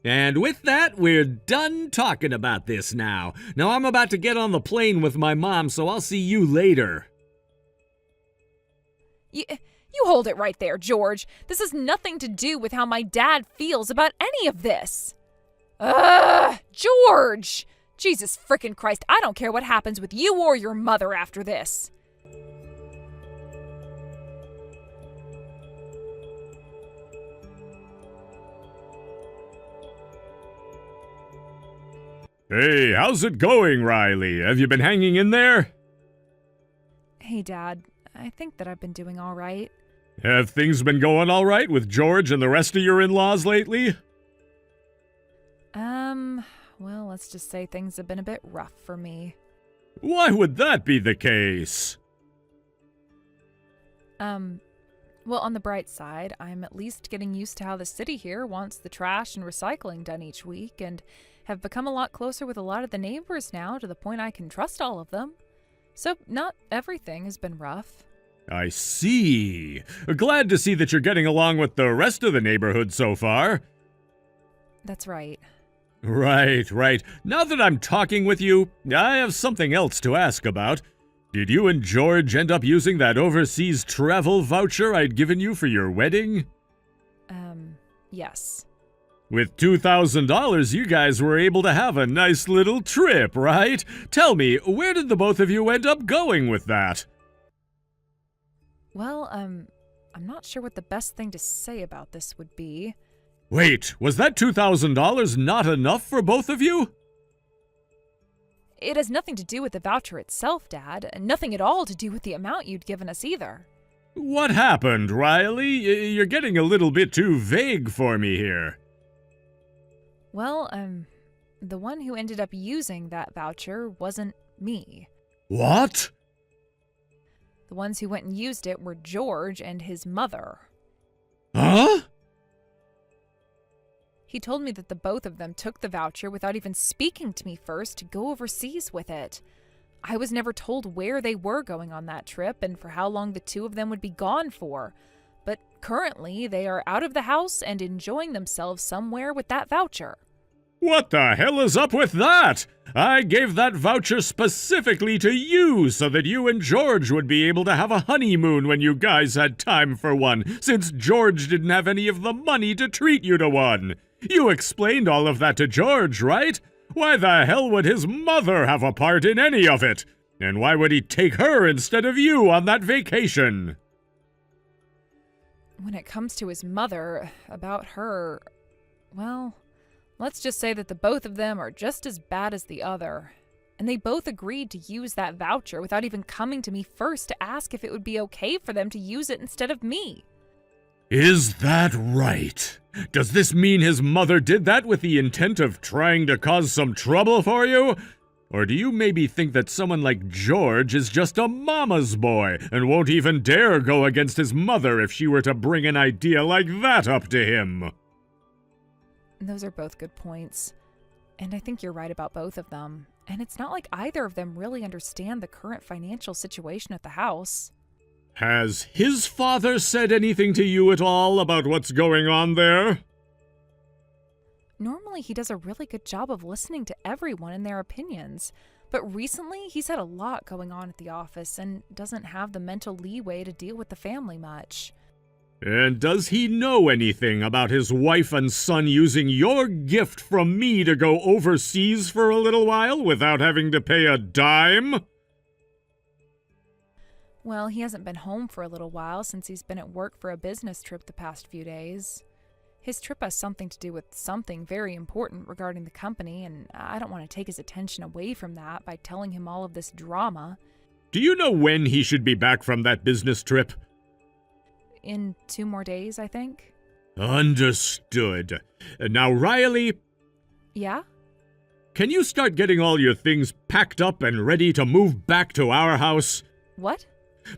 And with that, we're done talking about this now. Now I'm about to get on the plane with my mom, so I'll see you later. You hold it right there, George. This has nothing to do with how my dad feels about any of this. George! Jesus frickin' Christ, I don't care what happens with you or your mother after this. Hey, how's it going, Riley? Have you been hanging in there? Hey, Dad. I think that I've been doing all right. Have things been going all right with George and the rest of your in-laws lately? Well, let's just say things have been a bit rough for me. Why would that be the case? Well, on the bright side, I'm at least getting used to how the city here wants the trash and recycling done each week, and have become a lot closer with a lot of the neighbors now, to the point I can trust all of them. So not everything has been rough. I see. Glad to see that you're getting along with the rest of the neighborhood so far. That's right. Right. Now that I'm talking with you, I have something else to ask about. Did you and George end up using that overseas travel voucher I'd given you for your wedding? Yes. With $2,000, you guys were able to have a nice little trip, right? Tell me, where did the both of you end up going with that? Well, I'm not sure what the best thing to say about this would be. Wait, was that $2,000 not enough for both of you? It has nothing to do with the voucher itself, Dad, and nothing at all to do with the amount you'd given us either. What happened, Riley? You're getting a little bit too vague for me here. Well, the one who ended up using that voucher wasn't me. What? The ones who went and used it were George and his mother. Huh? He told me that the both of them took the voucher without even speaking to me first to go overseas with it. I was never told where they were going on that trip and for how long the two of them would be gone for. But currently, they are out of the house and enjoying themselves somewhere with that voucher. What the hell is up with that? I gave that voucher specifically to you so that you and George would be able to have a honeymoon when you guys had time for one, since George didn't have any of the money to treat you to one. You explained all of that to George, right? Why the hell would his mother have a part in any of it? And why would he take her instead of you on that vacation? When it comes to his mother, about her, well, let's just say that the both of them are just as bad as the other. And they both agreed to use that voucher without even coming to me first to ask if it would be okay for them to use it instead of me. Is that right? Does this mean his mother did that with the intent of trying to cause some trouble for you? Or do you maybe think that someone like George is just a mama's boy and won't even dare go against his mother if she were to bring an idea like that up to him? Those are both good points. And I think you're right about both of them. And it's not like either of them really understand the current financial situation at the house. Has his father said anything to you at all about what's going on there? Normally, he does a really good job of listening to everyone and their opinions. But recently, he's had a lot going on at the office and doesn't have the mental leeway to deal with the family much. And does he know anything about his wife and son using your gift from me to go overseas for a little while without having to pay a dime? Well, he hasn't been home for a little while since he's been at work for a business trip the past few days. His trip has something to do with something very important regarding the company, and I don't want to take his attention away from that by telling him all of this drama. Do you know when he should be back from that business trip? In 2 more days, I think. Understood. Now, Riley... Yeah? Can you start getting all your things packed up and ready to move back to our house? What?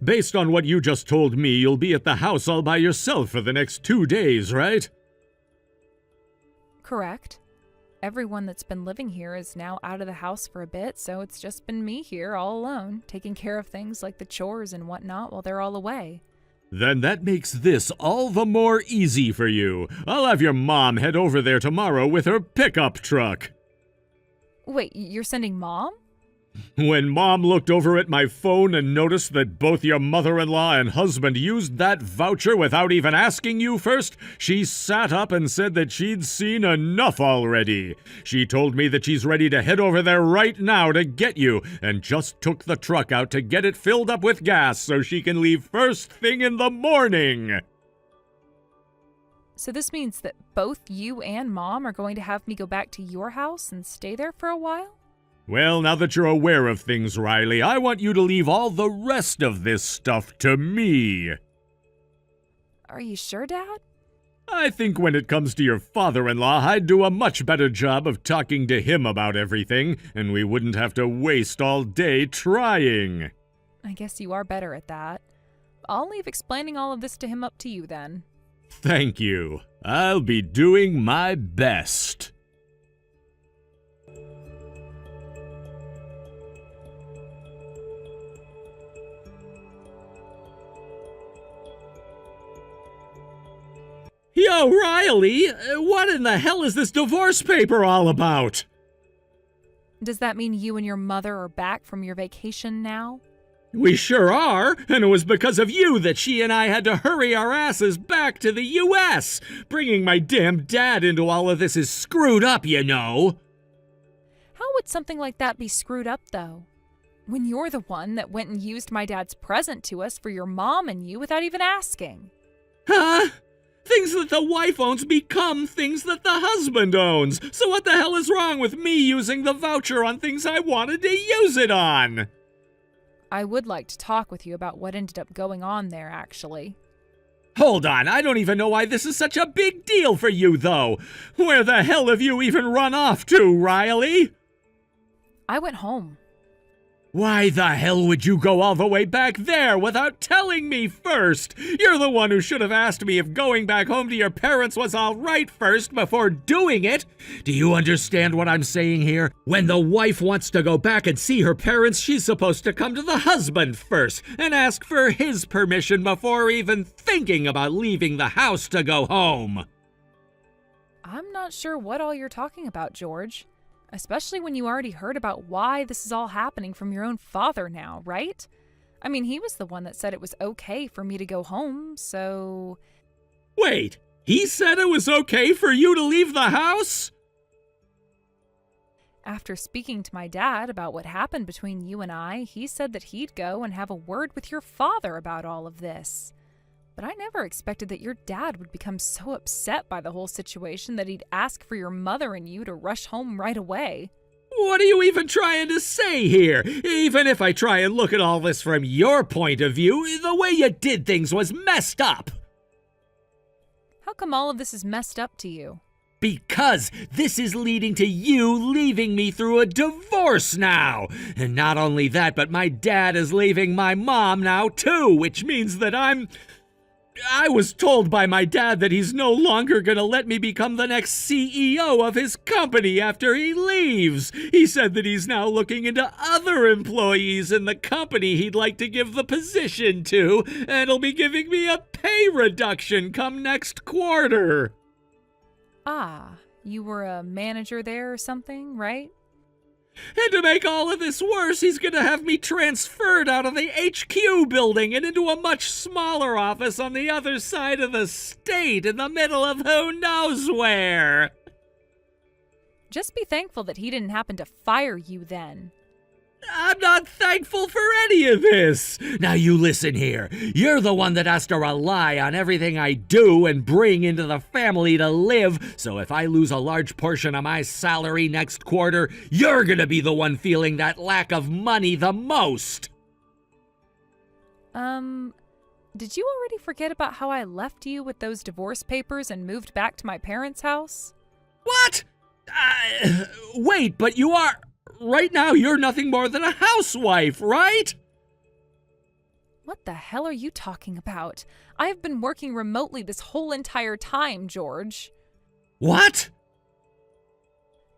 Based on what you just told me, you'll be at the house all by yourself for the next 2 days, right? Correct. Everyone that's been living here is now out of the house for a bit, so it's just been me here all alone, taking care of things like the chores and whatnot while they're all away. Then that makes this all the more easy for you. I'll have your mom head over there tomorrow with her pickup truck. Wait, you're sending Mom? When Mom looked over at my phone and noticed that both your mother-in-law and husband used that voucher without even asking you first, she sat up and said that she'd seen enough already. She told me that she's ready to head over there right now to get you, and just took the truck out to get it filled up with gas so she can leave first thing in the morning. So this means that both you and Mom are going to have me go back to your house and stay there for a while? Well, now that you're aware of things, Riley, I want you to leave all the rest of this stuff to me. Are you sure, Dad? I think when it comes to your father-in-law, I'd do a much better job of talking to him about everything, and we wouldn't have to waste all day trying. I guess you are better at that. I'll leave explaining all of this to him up to you then. Thank you. I'll be doing my best. So, Riley, what in the hell is this divorce paper all about? Does that mean you and your mother are back from your vacation now? We sure are, and it was because of you that she and I had to hurry our asses back to the U.S. Bringing my damn dad into all of this is screwed up, you know. How would something like that be screwed up, though? When you're the one that went and used my dad's present to us for your mom and you without even asking. Huh? Things that the wife owns become things that the husband owns. So what the hell is wrong with me using the voucher on things I wanted to use it on? I would like to talk with you about what ended up going on there, actually. Hold on, I don't even know why this is such a big deal for you, though. Where the hell have you even run off to, Riley? I went home. Why the hell would you go all the way back there without telling me first? You're the one who should have asked me if going back home to your parents was all right first before doing it. Do you understand what I'm saying here? When the wife wants to go back and see her parents, she's supposed to come to the husband first and ask for his permission before even thinking about leaving the house to go home. I'm not sure what all you're talking about, George. Especially when you already heard about why this is all happening from your own father now, right? I mean, he was the one that said it was okay for me to go home, so... Wait, he said it was okay for you to leave the house? After speaking to my dad about what happened between you and I, he said that he'd go and have a word with your father about all of this. But I never expected that your dad would become so upset by the whole situation that he'd ask for your mother and you to rush home right away. What are you even trying to say here? Even if I try and look at all this from your point of view, the way you did things was messed up. How come all of this is messed up to you? Because this is leading to you leaving me through a divorce now. And not only that, but my dad is leaving my mom now too, which means that I was told by my dad that he's no longer going to let me become the next CEO of his company after he leaves. He said that he's now looking into other employees in the company he'd like to give the position to, and he'll be giving me a pay reduction come next quarter. Ah, you were a manager there or something, right? And to make all of this worse, he's going to have me transferred out of the HQ building and into a much smaller office on the other side of the state in the middle of who knows where. Just be thankful that he didn't happen to fire you then. I'm not thankful for any of this. Now you listen here. You're the one that has to rely on everything I do and bring into the family to live. So if I lose a large portion of my salary next quarter, you're going to be the one feeling that lack of money the most. Did you already forget about how I left you with those divorce papers and moved back to my parents' house? What? Wait, but you are... Right now, you're nothing more than a housewife, right? What the hell are you talking about? I have been working remotely this whole entire time, George. What?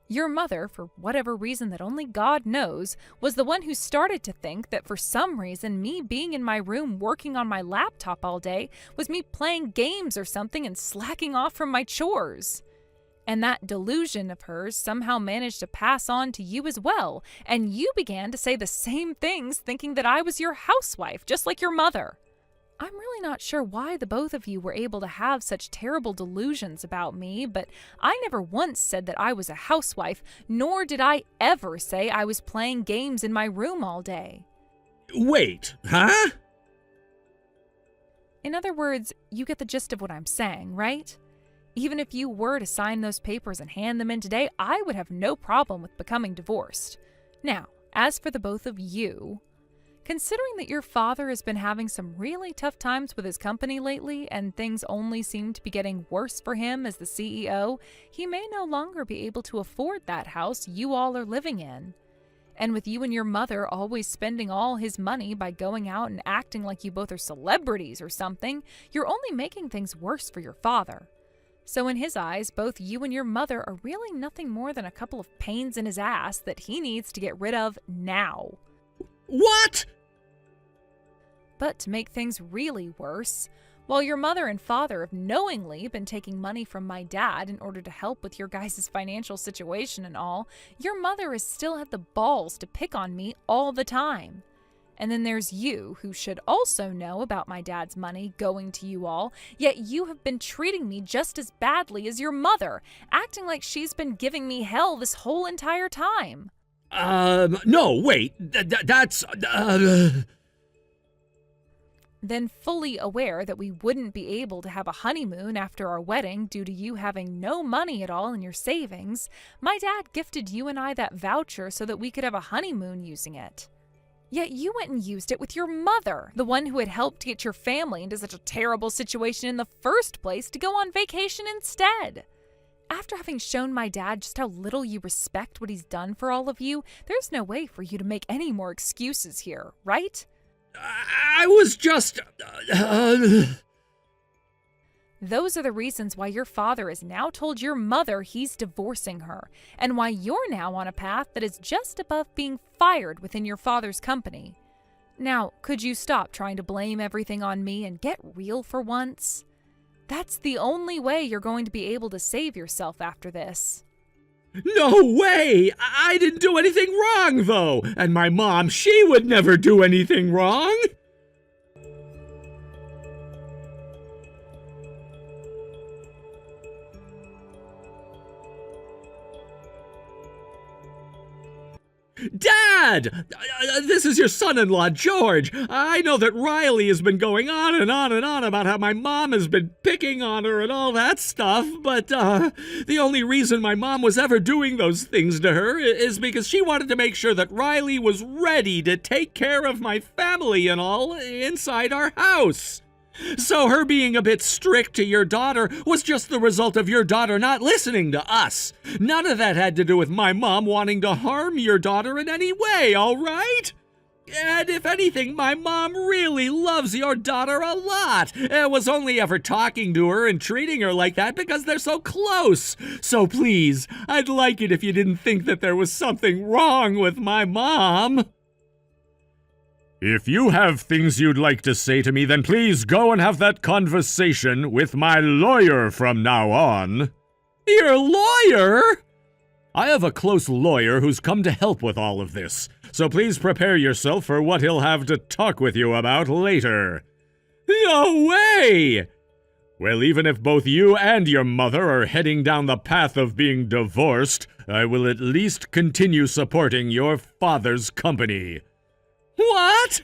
Your mother, for whatever reason that only God knows, was the one who started to think that for some reason me being in my room working on my laptop all day was me playing games or something and slacking off from my chores. And that delusion of hers somehow managed to pass on to you as well, and you began to say the same things thinking that I was your housewife, just like your mother. I'm really not sure why the both of you were able to have such terrible delusions about me, but I never once said that I was a housewife, nor did I ever say I was playing games in my room all day. Wait, huh? In other words, you get the gist of what I'm saying, right? Even if you were to sign those papers and hand them in today, I would have no problem with becoming divorced. Now, as for the both of you, considering that your father has been having some really tough times with his company lately and things only seem to be getting worse for him as the CEO, he may no longer be able to afford that house you all are living in. And with you and your mother always spending all his money by going out and acting like you both are celebrities or something, you're only making things worse for your father. So in his eyes, both you and your mother are really nothing more than a couple of pains in his ass that he needs to get rid of now. What? But to make things really worse, While your mother and father have knowingly been taking money from my dad in order to help with your guys' financial situation and all, your mother has still had the balls to pick on me all the time. And then there's you, who should also know about my dad's money going to you all, yet you have been treating me just as badly as your mother, acting like she's been giving me hell this whole entire time. No, wait, that's, Then, fully aware that we wouldn't be able to have a honeymoon after our wedding due to you having no money at all in your savings, my dad gifted you and I that voucher so that we could have a honeymoon using it. Yet you went and used it with your mother, the one who had helped get your family into such a terrible situation in the first place, to go on vacation instead. After having shown my dad just how little you respect what he's done for all of you, there's no way for you to make any more excuses here, right? I was just, Those are the reasons why your father has now told your mother he's divorcing her, and why you're now on a path that is just above being fired within your father's company. Now, could you stop trying to blame everything on me and get real for once? That's the only way you're going to be able to save yourself after this. No way! I didn't do anything wrong, though! And my mom, she would never do anything wrong! Dad! This is your son-in-law, George. I know that Riley has been going on and on and on about how my mom has been picking on her and all that stuff, but the only reason my mom was ever doing those things to her is because she wanted to make sure that Riley was ready to take care of my family and all inside our house. So her being a bit strict to your daughter was just the result of your daughter not listening to us. None of that had to do with my mom wanting to harm your daughter in any way, all right? And if anything, my mom really loves your daughter a lot, and was only ever talking to her and treating her like that because they're so close. So please, I'd like it if you didn't think that there was something wrong with my mom. If you have things you'd like to say to me, then please go and have that conversation with my lawyer from now on. Your lawyer? I have a close lawyer who's come to help with all of this, so please prepare yourself for what he'll have to talk with you about later. No way! Well, even if both you and your mother are heading down the path of being divorced, I will at least continue supporting your father's company. What?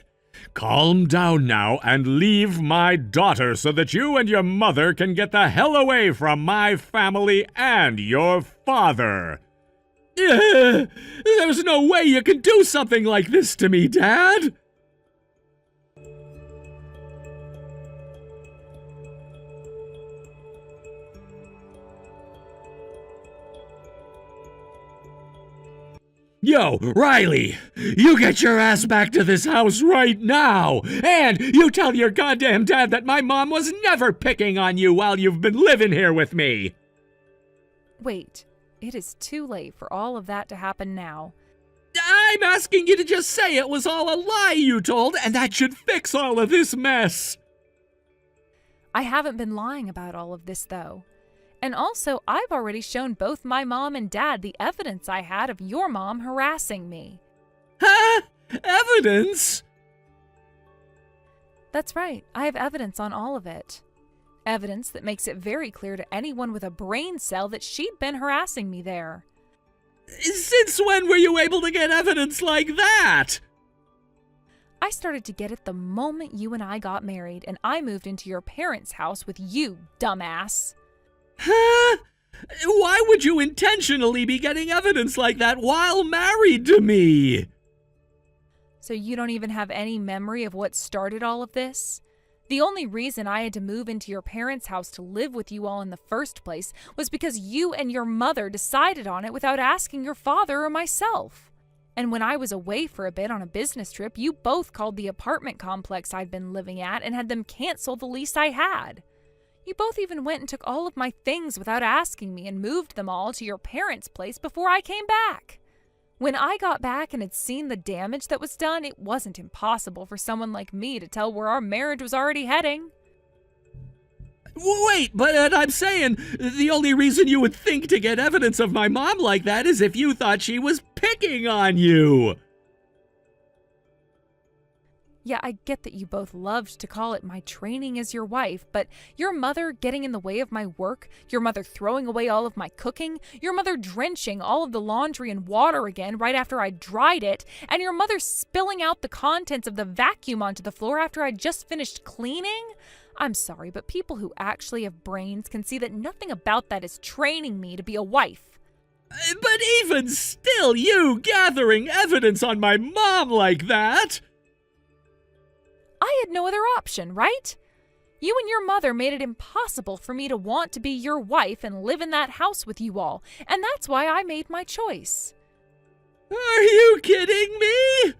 Calm down now and leave my daughter so that you and your mother can get the hell away from my family and your father. There's no way you can do something like this to me, Dad. Yo, Riley, you get your ass back to this house right now, and you tell your goddamn dad that my mom was never picking on you while you've been living here with me. Wait, it is too late for all of that to happen now. I'm asking you to just say it was all a lie you told, and that should fix all of this mess. I haven't been lying about all of this, though. And also, I've already shown both my mom and dad the evidence I had of your mom harassing me. Huh? Evidence? That's right. I have evidence on all of it. Evidence that makes it very clear to anyone with a brain cell that she'd been harassing me there. Since when were you able to get evidence like that? I started to get it the moment you and I got married and I moved into your parents' house with you, dumbass. Huh? Why would you intentionally be getting evidence like that while married to me? So you don't even have any memory of what started all of this? The only reason I had to move into your parents' house to live with you all in the first place was because you and your mother decided on it without asking your father or myself. And when I was away for a bit on a business trip, you both called the apartment complex I'd been living at and had them cancel the lease I had. You both even went and took all of my things without asking me and moved them all to your parents' place before I came back. When I got back and had seen the damage that was done, it wasn't impossible for someone like me to tell where our marriage was already heading. Wait, but I'm saying the only reason you would think to get evidence of my mom like that is if you thought she was picking on you. Yeah, I get that you both loved to call it my training as your wife, but your mother getting in the way of my work, your mother throwing away all of my cooking, your mother drenching all of the laundry in water again right after I dried it, and your mother spilling out the contents of the vacuum onto the floor after I just finished cleaning? I'm sorry, but people who actually have brains can see that nothing about that is training me to be a wife. But even still, you gathering evidence on my mom like that... I had no other option, right? You and your mother made it impossible for me to want to be your wife and live in that house with you all, and that's why I made my choice. Are you kidding me?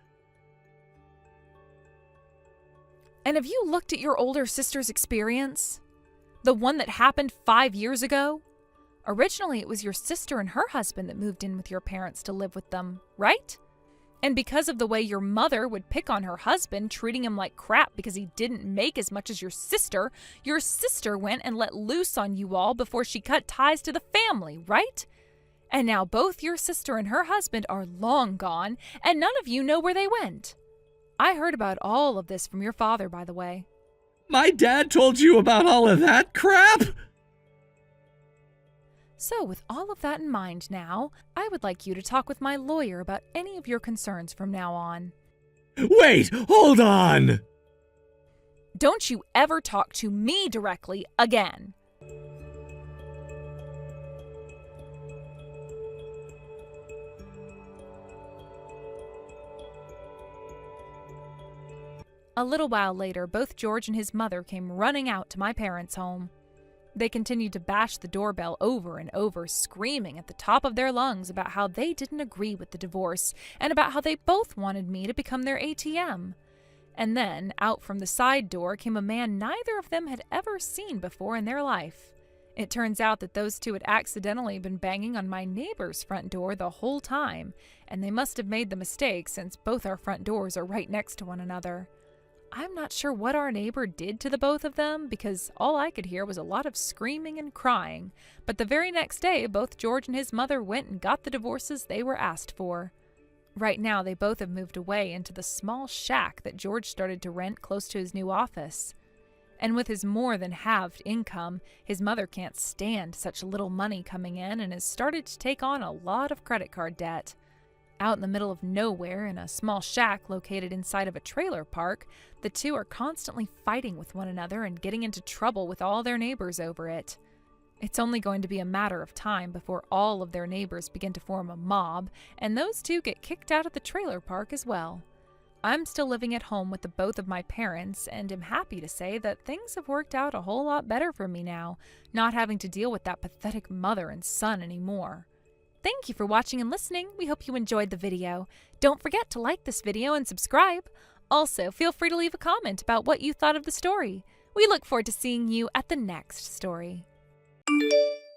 And have you looked at your older sister's experience? The one that happened 5 years ago? Originally, it was your sister and her husband that moved in with your parents to live with them, right? And because of the way your mother would pick on her husband, treating him like crap because he didn't make as much as your sister went and let loose on you all before she cut ties to the family, right? And now both your sister and her husband are long gone, and none of you know where they went. I heard about all of this from your father, by the way. My dad told you about all of that crap? So, with all of that in mind now, I would like you to talk with my lawyer about any of your concerns from now on. Wait, hold on! Don't you ever talk to me directly again. A little while later, both George and his mother came running out to my parents' home. They continued to bash the doorbell over and over, screaming at the top of their lungs about how they didn't agree with the divorce and about how they both wanted me to become their ATM. And then, out from the side door came a man neither of them had ever seen before in their life. It turns out that those two had accidentally been banging on my neighbor's front door the whole time, and they must have made the mistake since both our front doors are right next to one another. I'm not sure what our neighbor did to the both of them because all I could hear was a lot of screaming and crying, but the very next day both George and his mother went and got the divorces they were asked for. Right now they both have moved away into the small shack that George started to rent close to his new office. And with his more than halved income, his mother can't stand such little money coming in and has started to take on a lot of credit card debt. Out in the middle of nowhere, in a small shack located inside of a trailer park, the two are constantly fighting with one another and getting into trouble with all their neighbors over it. It's only going to be a matter of time before all of their neighbors begin to form a mob, and those two get kicked out of the trailer park as well. I'm still living at home with the both of my parents, and am happy to say that things have worked out a whole lot better for me now, not having to deal with that pathetic mother and son anymore. Thank you for watching and listening. We hope you enjoyed the video. Don't forget to like this video and subscribe. Also, feel free to leave a comment about what you thought of the story. We look forward to seeing you at the next story.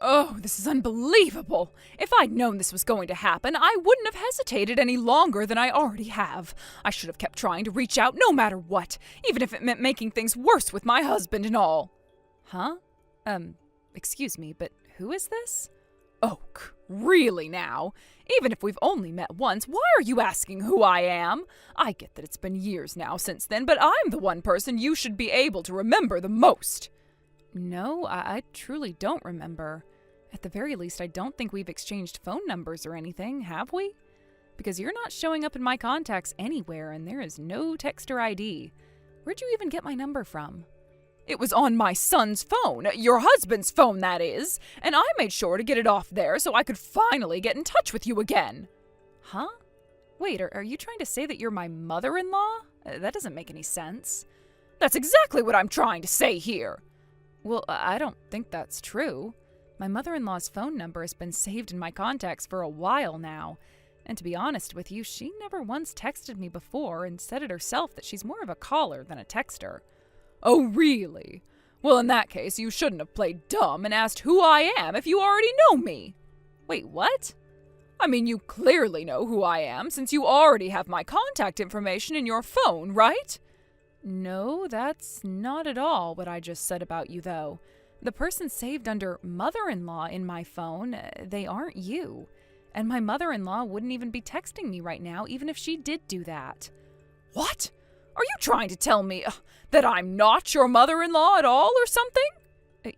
Oh, this is unbelievable. If I'd known this was going to happen, I wouldn't have hesitated any longer than I already have. I should have kept trying to reach out no matter what, even if it meant making things worse with my husband and all. Huh? Excuse me, but who is this? Oak, really now? Even if we've only met once, why are you asking who I am? I get that it's been years now since then, but I'm the one person you should be able to remember the most. No, I truly don't remember. At the very least, I don't think we've exchanged phone numbers or anything, have we? Because you're not showing up in my contacts anywhere, and there is no texter ID. Where'd you even get my number from? It was on my son's phone, your husband's phone, that is, and I made sure to get it off there so I could finally get in touch with you again. Huh? Wait, are you trying to say that you're my mother-in-law? That doesn't make any sense. That's exactly what I'm trying to say here. Well, I don't think that's true. My mother-in-law's phone number has been saved in my contacts for a while now, and to be honest with you, she never once texted me before and said it herself that she's more of a caller than a texter. Oh, really? Well, in that case, you shouldn't have played dumb and asked who I am if you already know me. Wait, what? I mean, you clearly know who I am since you already have my contact information in your phone, right? No, that's not at all what I just said about you, though. The person saved under mother-in-law in my phone, they aren't you. And my mother-in-law wouldn't even be texting me right now, even if she did do that. What? Are you trying to tell me that I'm not your mother-in-law at all or something?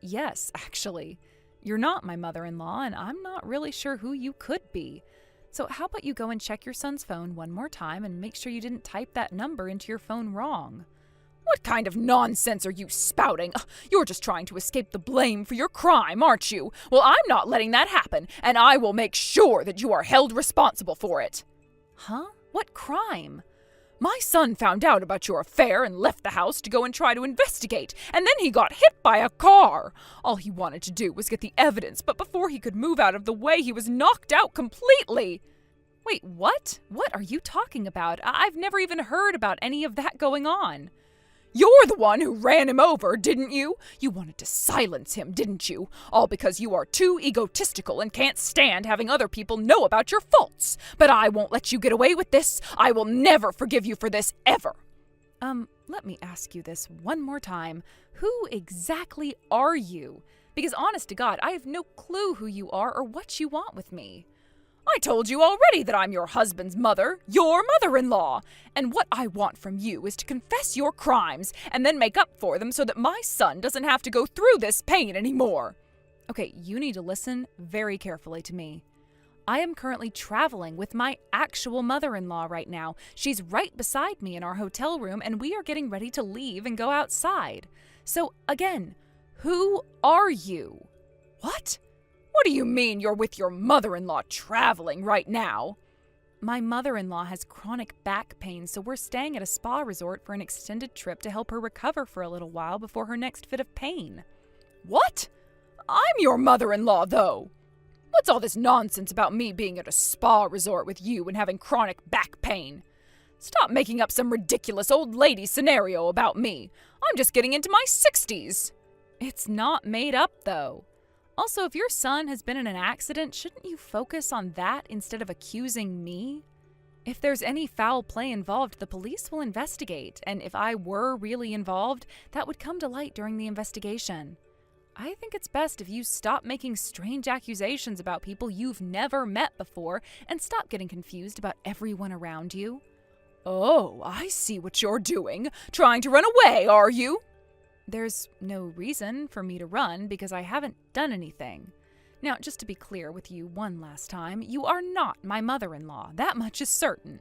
Yes, actually. You're not my mother-in-law, and I'm not really sure who you could be. So how about you go and check your son's phone one more time and make sure you didn't type that number into your phone wrong. What kind of nonsense are you spouting? You're just trying to escape the blame for your crime, aren't you? Well, I'm not letting that happen, and I will make sure that you are held responsible for it. Huh? What crime? My son found out about your affair and left the house to go and try to investigate, and then he got hit by a car. All he wanted to do was get the evidence, but before he could move out of the way, he was knocked out completely. Wait, what? What are you talking about? I've never even heard about any of that going on. You're the one who ran him over, didn't you? You wanted to silence him, didn't you? All because you are too egotistical and can't stand having other people know about your faults. But I won't let you get away with this. I will never forgive you for this, ever. Let me ask you this one more time. Who exactly are you? Because honest to God, I have no clue who you are or what you want with me. I told you already that I'm your husband's mother, your mother-in-law. And what I want from you is to confess your crimes and then make up for them so that my son doesn't have to go through this pain anymore. Okay, you need to listen very carefully to me. I am currently traveling with my actual mother-in-law right now. She's right beside me in our hotel room, and we are getting ready to leave and go outside. So, again, who are you? What? What do you mean you're with your mother-in-law traveling right now? My mother-in-law has chronic back pain, so we're staying at a spa resort for an extended trip to help her recover for a little while before her next fit of pain. What? I'm your mother-in-law, though. What's all this nonsense about me being at a spa resort with you and having chronic back pain? Stop making up some ridiculous old lady scenario about me. I'm just getting into my 60s. It's not made up, though. Also, if your son has been in an accident, shouldn't you focus on that instead of accusing me? If there's any foul play involved, the police will investigate, and if I were really involved, that would come to light during the investigation. I think it's best if you stop making strange accusations about people you've never met before and stop getting confused about everyone around you. Oh, I see what you're doing. Trying to run away, are you? There's no reason for me to run because I haven't done anything. Now, just to be clear with you one last time, you are not my mother-in-law. That much is certain.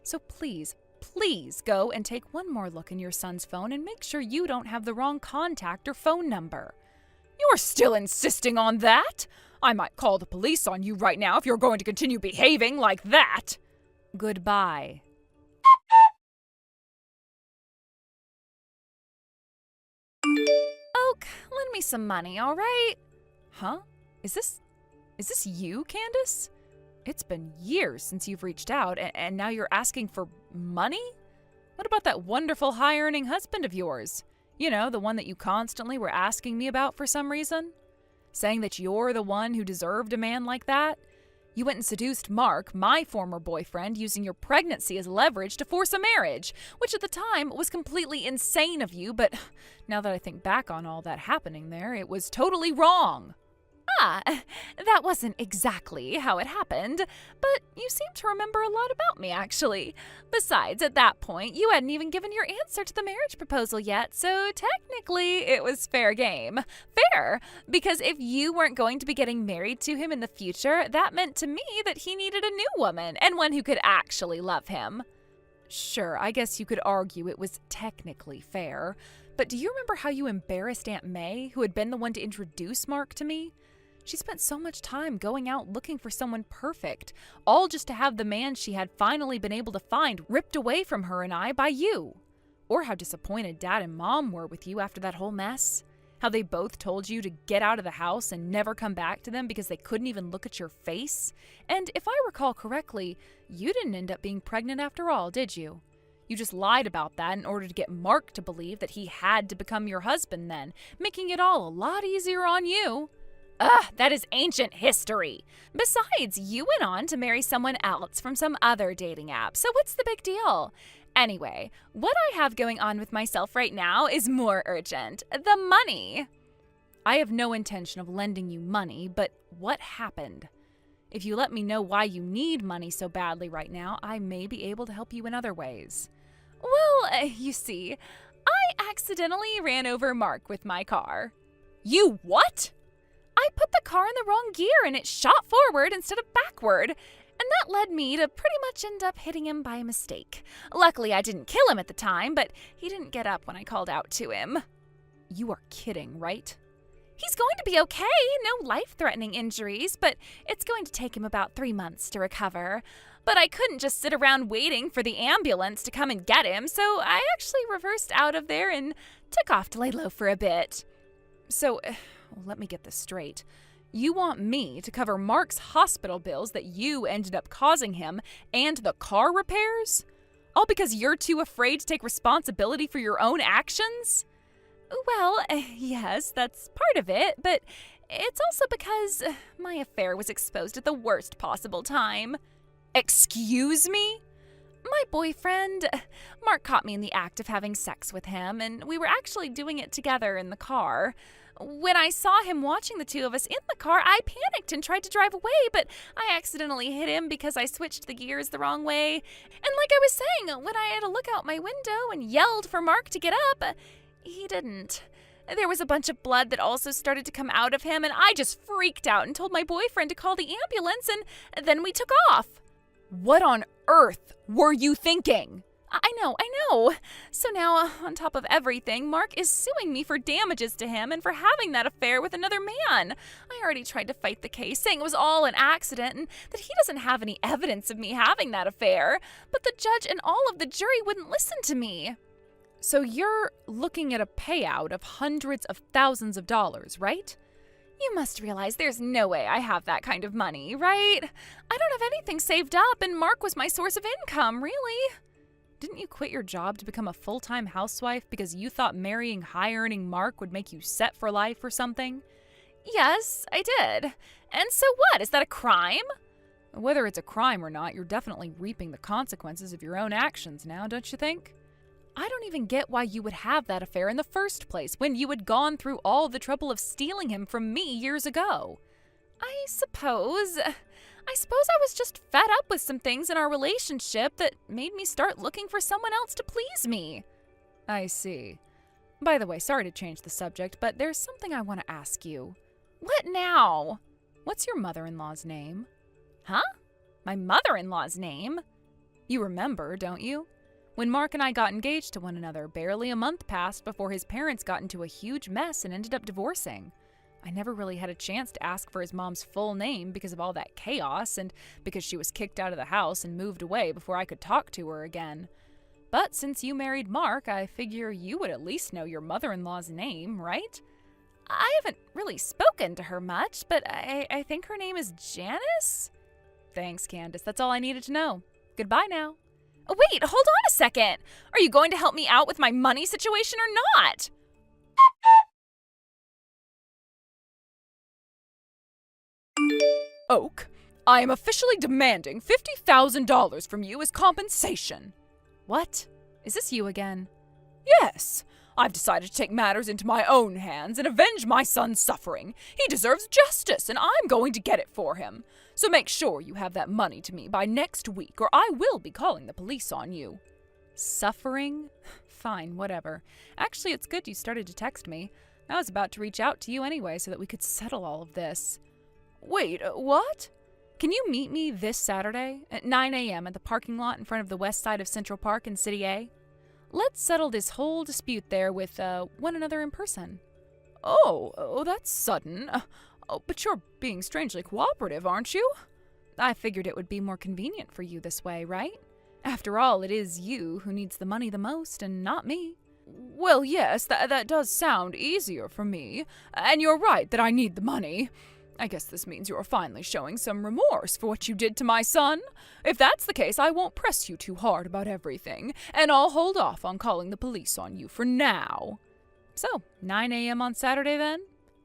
So please, please go and take one more look in your son's phone and make sure you don't have the wrong contact or phone number. You're still insisting on that? I might call the police on you right now if you're going to continue behaving like that. Goodbye. Oak, lend me some money, all right? Huh? Is this you, Candace? It's been years since you've reached out, and now you're asking for money? What about that wonderful high-earning husband of yours? You know, the one that you constantly were asking me about for some reason? Saying that you're the one who deserved a man like that? You went and seduced Mark, my former boyfriend, using your pregnancy as leverage to force a marriage, which at the time was completely insane of you, but now that I think back on all that happening there, it was totally wrong. Ah, that wasn't exactly how it happened, but you seem to remember a lot about me, actually. Besides, at that point, you hadn't even given your answer to the marriage proposal yet, so technically it was fair game. Fair, because if you weren't going to be getting married to him in the future, that meant to me that he needed a new woman, and one who could actually love him. Sure, I guess you could argue it was technically fair, but do you remember how you embarrassed Aunt May, who had been the one to introduce Mark to me? She spent so much time going out looking for someone perfect, all just to have the man she had finally been able to find ripped away from her and I by you. Or how disappointed Dad and Mom were with you after that whole mess. How they both told you to get out of the house and never come back to them because they couldn't even look at your face. And if I recall correctly, you didn't end up being pregnant after all, did you? You just lied about that in order to get Mark to believe that he had to become your husband then, making it all a lot easier on you. Ugh, that is ancient history. Besides, you went on to marry someone else from some other dating app, so what's the big deal? Anyway, what I have going on with myself right now is more urgent. The money. I have no intention of lending you money, but what happened? If you let me know why you need money so badly right now, I may be able to help you in other ways. Well, you see, I accidentally ran over Mark with my car. You what? I put the car in the wrong gear and it shot forward instead of backward, and that led me to pretty much end up hitting him by mistake. Luckily, I didn't kill him at the time, but he didn't get up when I called out to him. You are kidding, right? He's going to be okay, no life-threatening injuries, but it's going to take him about 3 months to recover. But I couldn't just sit around waiting for the ambulance to come and get him, so I actually reversed out of there and took off to lay low for a bit. So, let me get this straight. You want me to cover Mark's hospital bills that you ended up causing him and the car repairs? All because you're too afraid to take responsibility for your own actions? Well, yes, that's part of it, but it's also because my affair was exposed at the worst possible time. Excuse me? My boyfriend, Mark, caught me in the act of having sex with him, and we were actually doing it together in the car. When I saw him watching the two of us in the car, I panicked and tried to drive away, but I accidentally hit him because I switched the gears the wrong way. And like I was saying, when I had to look out my window and yelled for Mark to get up, he didn't. There was a bunch of blood that also started to come out of him, and I just freaked out and told my boyfriend to call the ambulance, and then we took off. What on earth were you thinking? I know. So now, on top of everything, Mark is suing me for damages to him and for having that affair with another man. I already tried to fight the case, saying it was all an accident and that he doesn't have any evidence of me having that affair. But the judge and all of the jury wouldn't listen to me. So you're looking at a payout of hundreds of thousands of dollars, right? You must realize there's no way I have that kind of money, right? I don't have anything saved up, and Mark was my source of income, really. Didn't you quit your job to become a full-time housewife because you thought marrying high-earning Mark would make you set for life or something? Yes, I did. And so what? Is that a crime? Whether it's a crime or not, you're definitely reaping the consequences of your own actions now, don't you think? I don't even get why you would have that affair in the first place when you had gone through all the trouble of stealing him from me years ago. I suppose I was just fed up with some things in our relationship that made me start looking for someone else to please me. I see. By the way, sorry to change the subject, but there's something I want to ask you. What now? What's your mother-in-law's name? Huh? My mother-in-law's name? You remember, don't you? When Mark and I got engaged to one another, barely a month passed before his parents got into a huge mess and ended up divorcing. I never really had a chance to ask for his mom's full name because of all that chaos and because she was kicked out of the house and moved away before I could talk to her again. But since you married Mark, I figure you would at least know your mother-in-law's name, right? I haven't really spoken to her much, but I think her name is Janice? Thanks, Candace. That's all I needed to know. Goodbye now. Wait, hold on a second. Are you going to help me out with my money situation or not? Oak, I am officially demanding $50,000 from you as compensation. What? Is this you again? Yes. I've decided to take matters into my own hands and avenge my son's suffering. He deserves justice, and I'm going to get it for him. So make sure you have that money to me by next week, or I will be calling the police on you. Suffering? Fine, whatever. Actually, it's good you started to text me. I was about to reach out to you anyway so that we could settle all of this. Wait, what? Can you meet me this Saturday at 9 a.m. at the parking lot in front of the west side of Central Park in City A? Let's settle this whole dispute there with one another in person. Oh, that's sudden. But you're being strangely cooperative, aren't you? I figured it would be more convenient for you this way, right? After all, it is you who needs the money the most and not me. Well, yes, that does sound easier for me. And you're right that I need the money. I guess this means you're finally showing some remorse for what you did to my son. If that's the case, I won't press you too hard about everything, and I'll hold off on calling the police on you for now. So, 9 a.m. on Saturday then?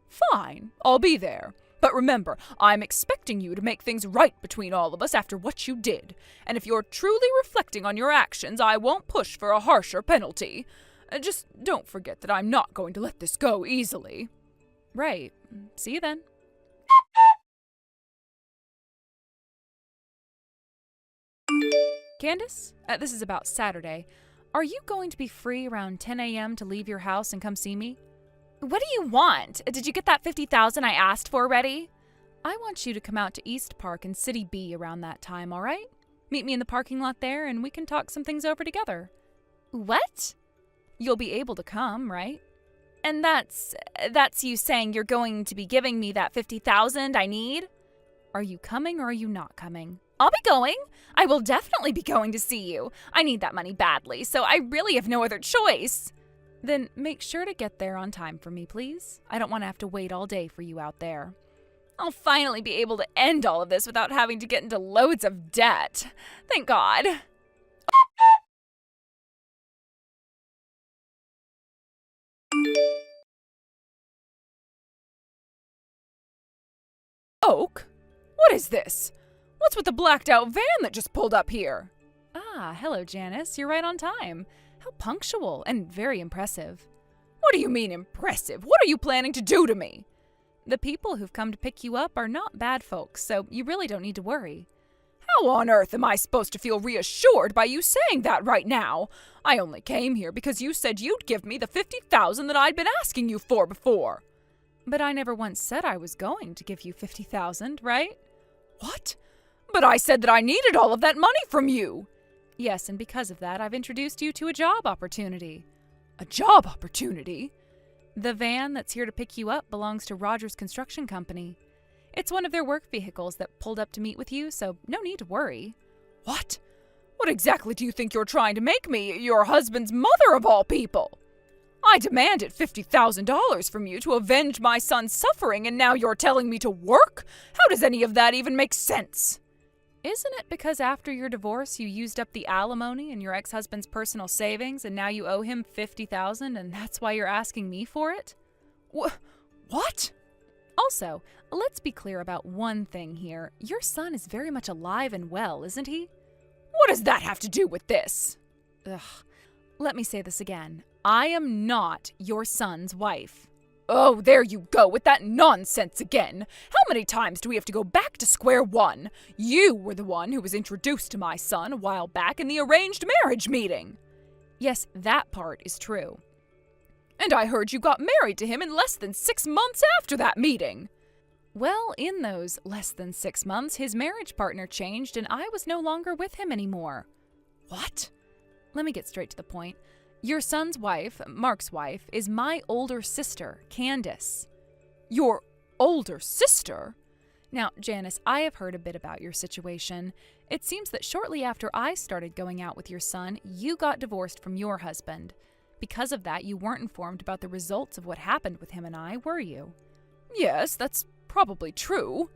Fine, I'll be there. But remember, I'm expecting you to make things right between all of us after what you did. And if you're truly reflecting on your actions, I won't push for a harsher penalty. Just don't forget that I'm not going to let this go easily. Right. See you then. Candace, this is about Saturday. Are you going to be free around 10 a.m. to leave your house and come see me? What do you want? Did you get that $50,000 I asked for ready? I want you to come out to East Park and City B around that time, all right? Meet me in the parking lot there and we can talk some things over together. What? You'll be able to come, right? And that's you saying you're going to be giving me that $50,000 I need? Are you coming or are you not coming? I'll be going. I will definitely be going to see you. I need that money badly, so I really have no other choice. Then make sure to get there on time for me, please. I don't want to have to wait all day for you out there. I'll finally be able to end all of this without having to get into loads of debt. Thank God. Oak? What is this? What's with the blacked out van that just pulled up here? Ah, hello, Janice. You're right on time. How punctual and very impressive. What do you mean impressive? What are you planning to do to me? The people who've come to pick you up are not bad folks, so you really don't need to worry. How on earth am I supposed to feel reassured by you saying that right now? I only came here because you said you'd give me the $50,000 that I'd been asking you for before. But I never once said I was going to give you $50,000, right? What? But I said that I needed all of that money from you. Yes, and because of that, I've introduced you to a job opportunity. A job opportunity? The van that's here to pick you up belongs to Rogers Construction Company. It's one of their work vehicles that pulled up to meet with you, so no need to worry. What? What exactly do you think you're trying to make me, your husband's mother of all people? I demanded $50,000 from you to avenge my son's suffering, and now you're telling me to work? How does any of that even make sense? Isn't it because after your divorce you used up the alimony and your ex-husband's personal savings and now you owe him $50,000 and that's why you're asking me for it? What? Also, let's be clear about one thing here. Your son is very much alive and well, isn't he? What does that have to do with this? Ugh. Let me say this again. I am not your son's wife. Oh, there you go with that nonsense again. How many times do we have to go back to square one? You were the one who was introduced to my son a while back in the arranged marriage meeting. Yes, that part is true. And I heard you got married to him in less than 6 months after that meeting. Well, in those less than 6 months, his marriage partner changed and I was no longer with him anymore. What? Let me get straight to the point. Your son's wife, Mark's wife, is my older sister, Candace. Your older sister? Now, Janice, I have heard a bit about your situation. It seems that shortly after I started going out with your son, you got divorced from your husband. Because of that, you weren't informed about the results of what happened with him and I, were you? Yes, that's probably true.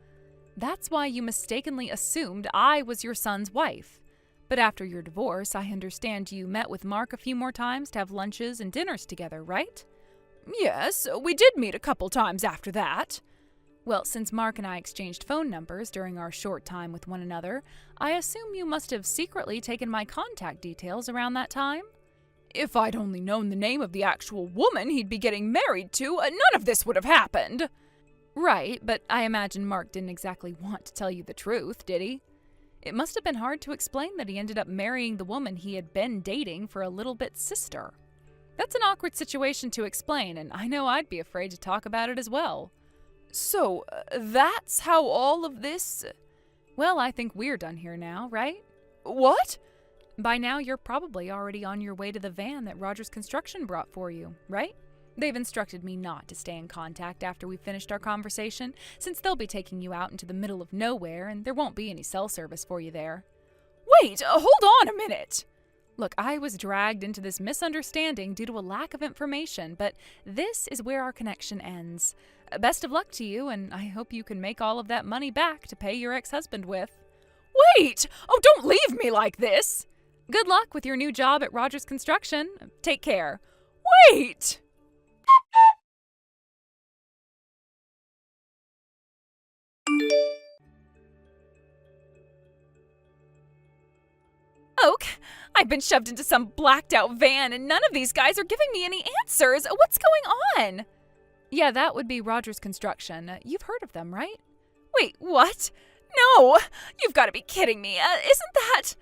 That's why you mistakenly assumed I was your son's wife. But after your divorce, I understand you met with Mark a few more times to have lunches and dinners together, right? Yes, we did meet a couple times after that. Well, since Mark and I exchanged phone numbers during our short time with one another, I assume you must have secretly taken my contact details around that time? If I'd only known the name of the actual woman he'd be getting married to, none of this would have happened. Right, but I imagine Mark didn't exactly want to tell you the truth, did he? It must have been hard to explain that he ended up marrying the woman he had been dating for a little bit's sister. That's an awkward situation to explain, and I know I'd be afraid to talk about it as well. So, that's how all of this... Well, I think we're done here now, right? What? By now, you're probably already on your way to the van that Rogers Construction brought for you, right? They've instructed me not to stay in contact after we've finished our conversation, since they'll be taking you out into the middle of nowhere and there won't be any cell service for you there. Wait, hold on a minute! Look, I was dragged into this misunderstanding due to a lack of information, but this is where our connection ends. Best of luck to you, and I hope you can make all of that money back to pay your ex-husband with. Wait! Oh, don't leave me like this! Good luck with your new job at Rogers Construction. Take care. Wait! Oak, I've been shoved into some blacked out van and none of these guys are giving me any answers. What's going on? Yeah, that would be Rogers Construction. You've heard of them, right? Wait, what? No! You've got to be kidding me. Isn't that...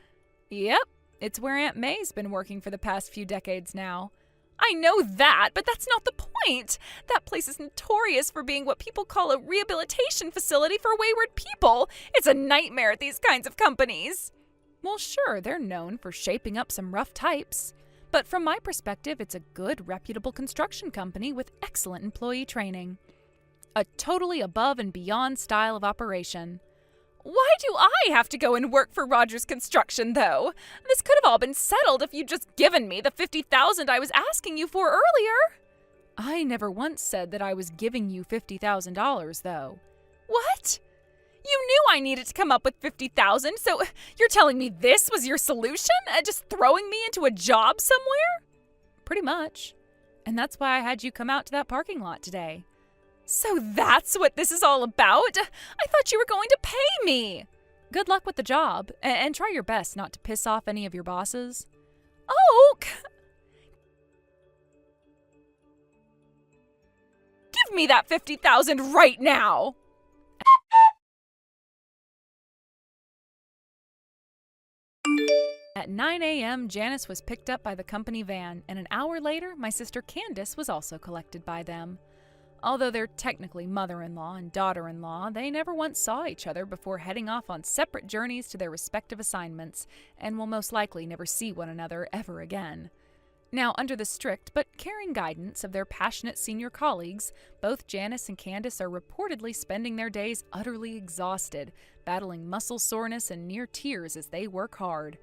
Yep. It's where Aunt May's been working for the past few decades now. I know that, but that's not the point. That place is notorious for being what people call a rehabilitation facility for wayward people. It's a nightmare at these kinds of companies. Well, sure, they're known for shaping up some rough types. But from my perspective, it's a good, reputable construction company with excellent employee training. A totally above and beyond style of operation. Why do I have to go and work for Rogers Construction, though? This could have all been settled if you'd just given me the $50,000 I was asking you for earlier. I never once said that I was giving you $50,000, though. What? You knew I needed to come up with $50,000, so you're telling me this was your solution? Just throwing me into a job somewhere? Pretty much. And that's why I had you come out to that parking lot today. So that's what this is all about? I thought you were going to pay me. Good luck with the job, and try your best not to piss off any of your bosses. Oak! Give me that $50,000 right now! At 9 a.m., Janice was picked up by the company van, and an hour later, my sister Candace was also collected by them. Although they're technically mother-in-law and daughter-in-law, they never once saw each other before heading off on separate journeys to their respective assignments, and will most likely never see one another ever again. Now, under the strict but caring guidance of their passionate senior colleagues, both Janice and Candace are reportedly spending their days utterly exhausted, battling muscle soreness and near tears as they work hard.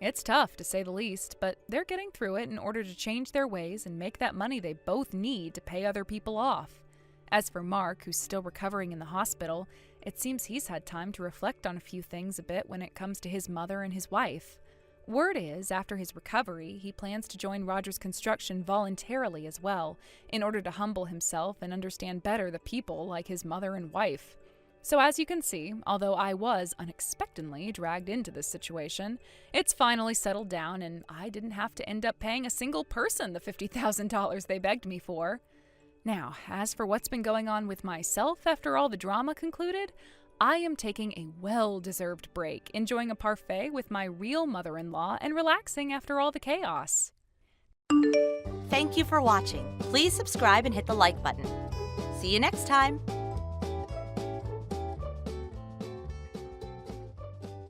It's tough, to say the least, but they're getting through it in order to change their ways and make that money they both need to pay other people off. As for Mark, who's still recovering in the hospital, it seems he's had time to reflect on a few things a bit when it comes to his mother and his wife. Word is, after his recovery, he plans to join Rogers Construction voluntarily as well, in order to humble himself and understand better the people like his mother and wife. So as you can see, although I was unexpectedly dragged into this situation, it's finally settled down and I didn't have to end up paying a single person the $50,000 they begged me for. Now, as for what's been going on with myself after all the drama concluded, I am taking a well-deserved break, enjoying a parfait with my real mother-in-law and relaxing after all the chaos. Thank you for watching. Please subscribe and hit the like button. See you next time.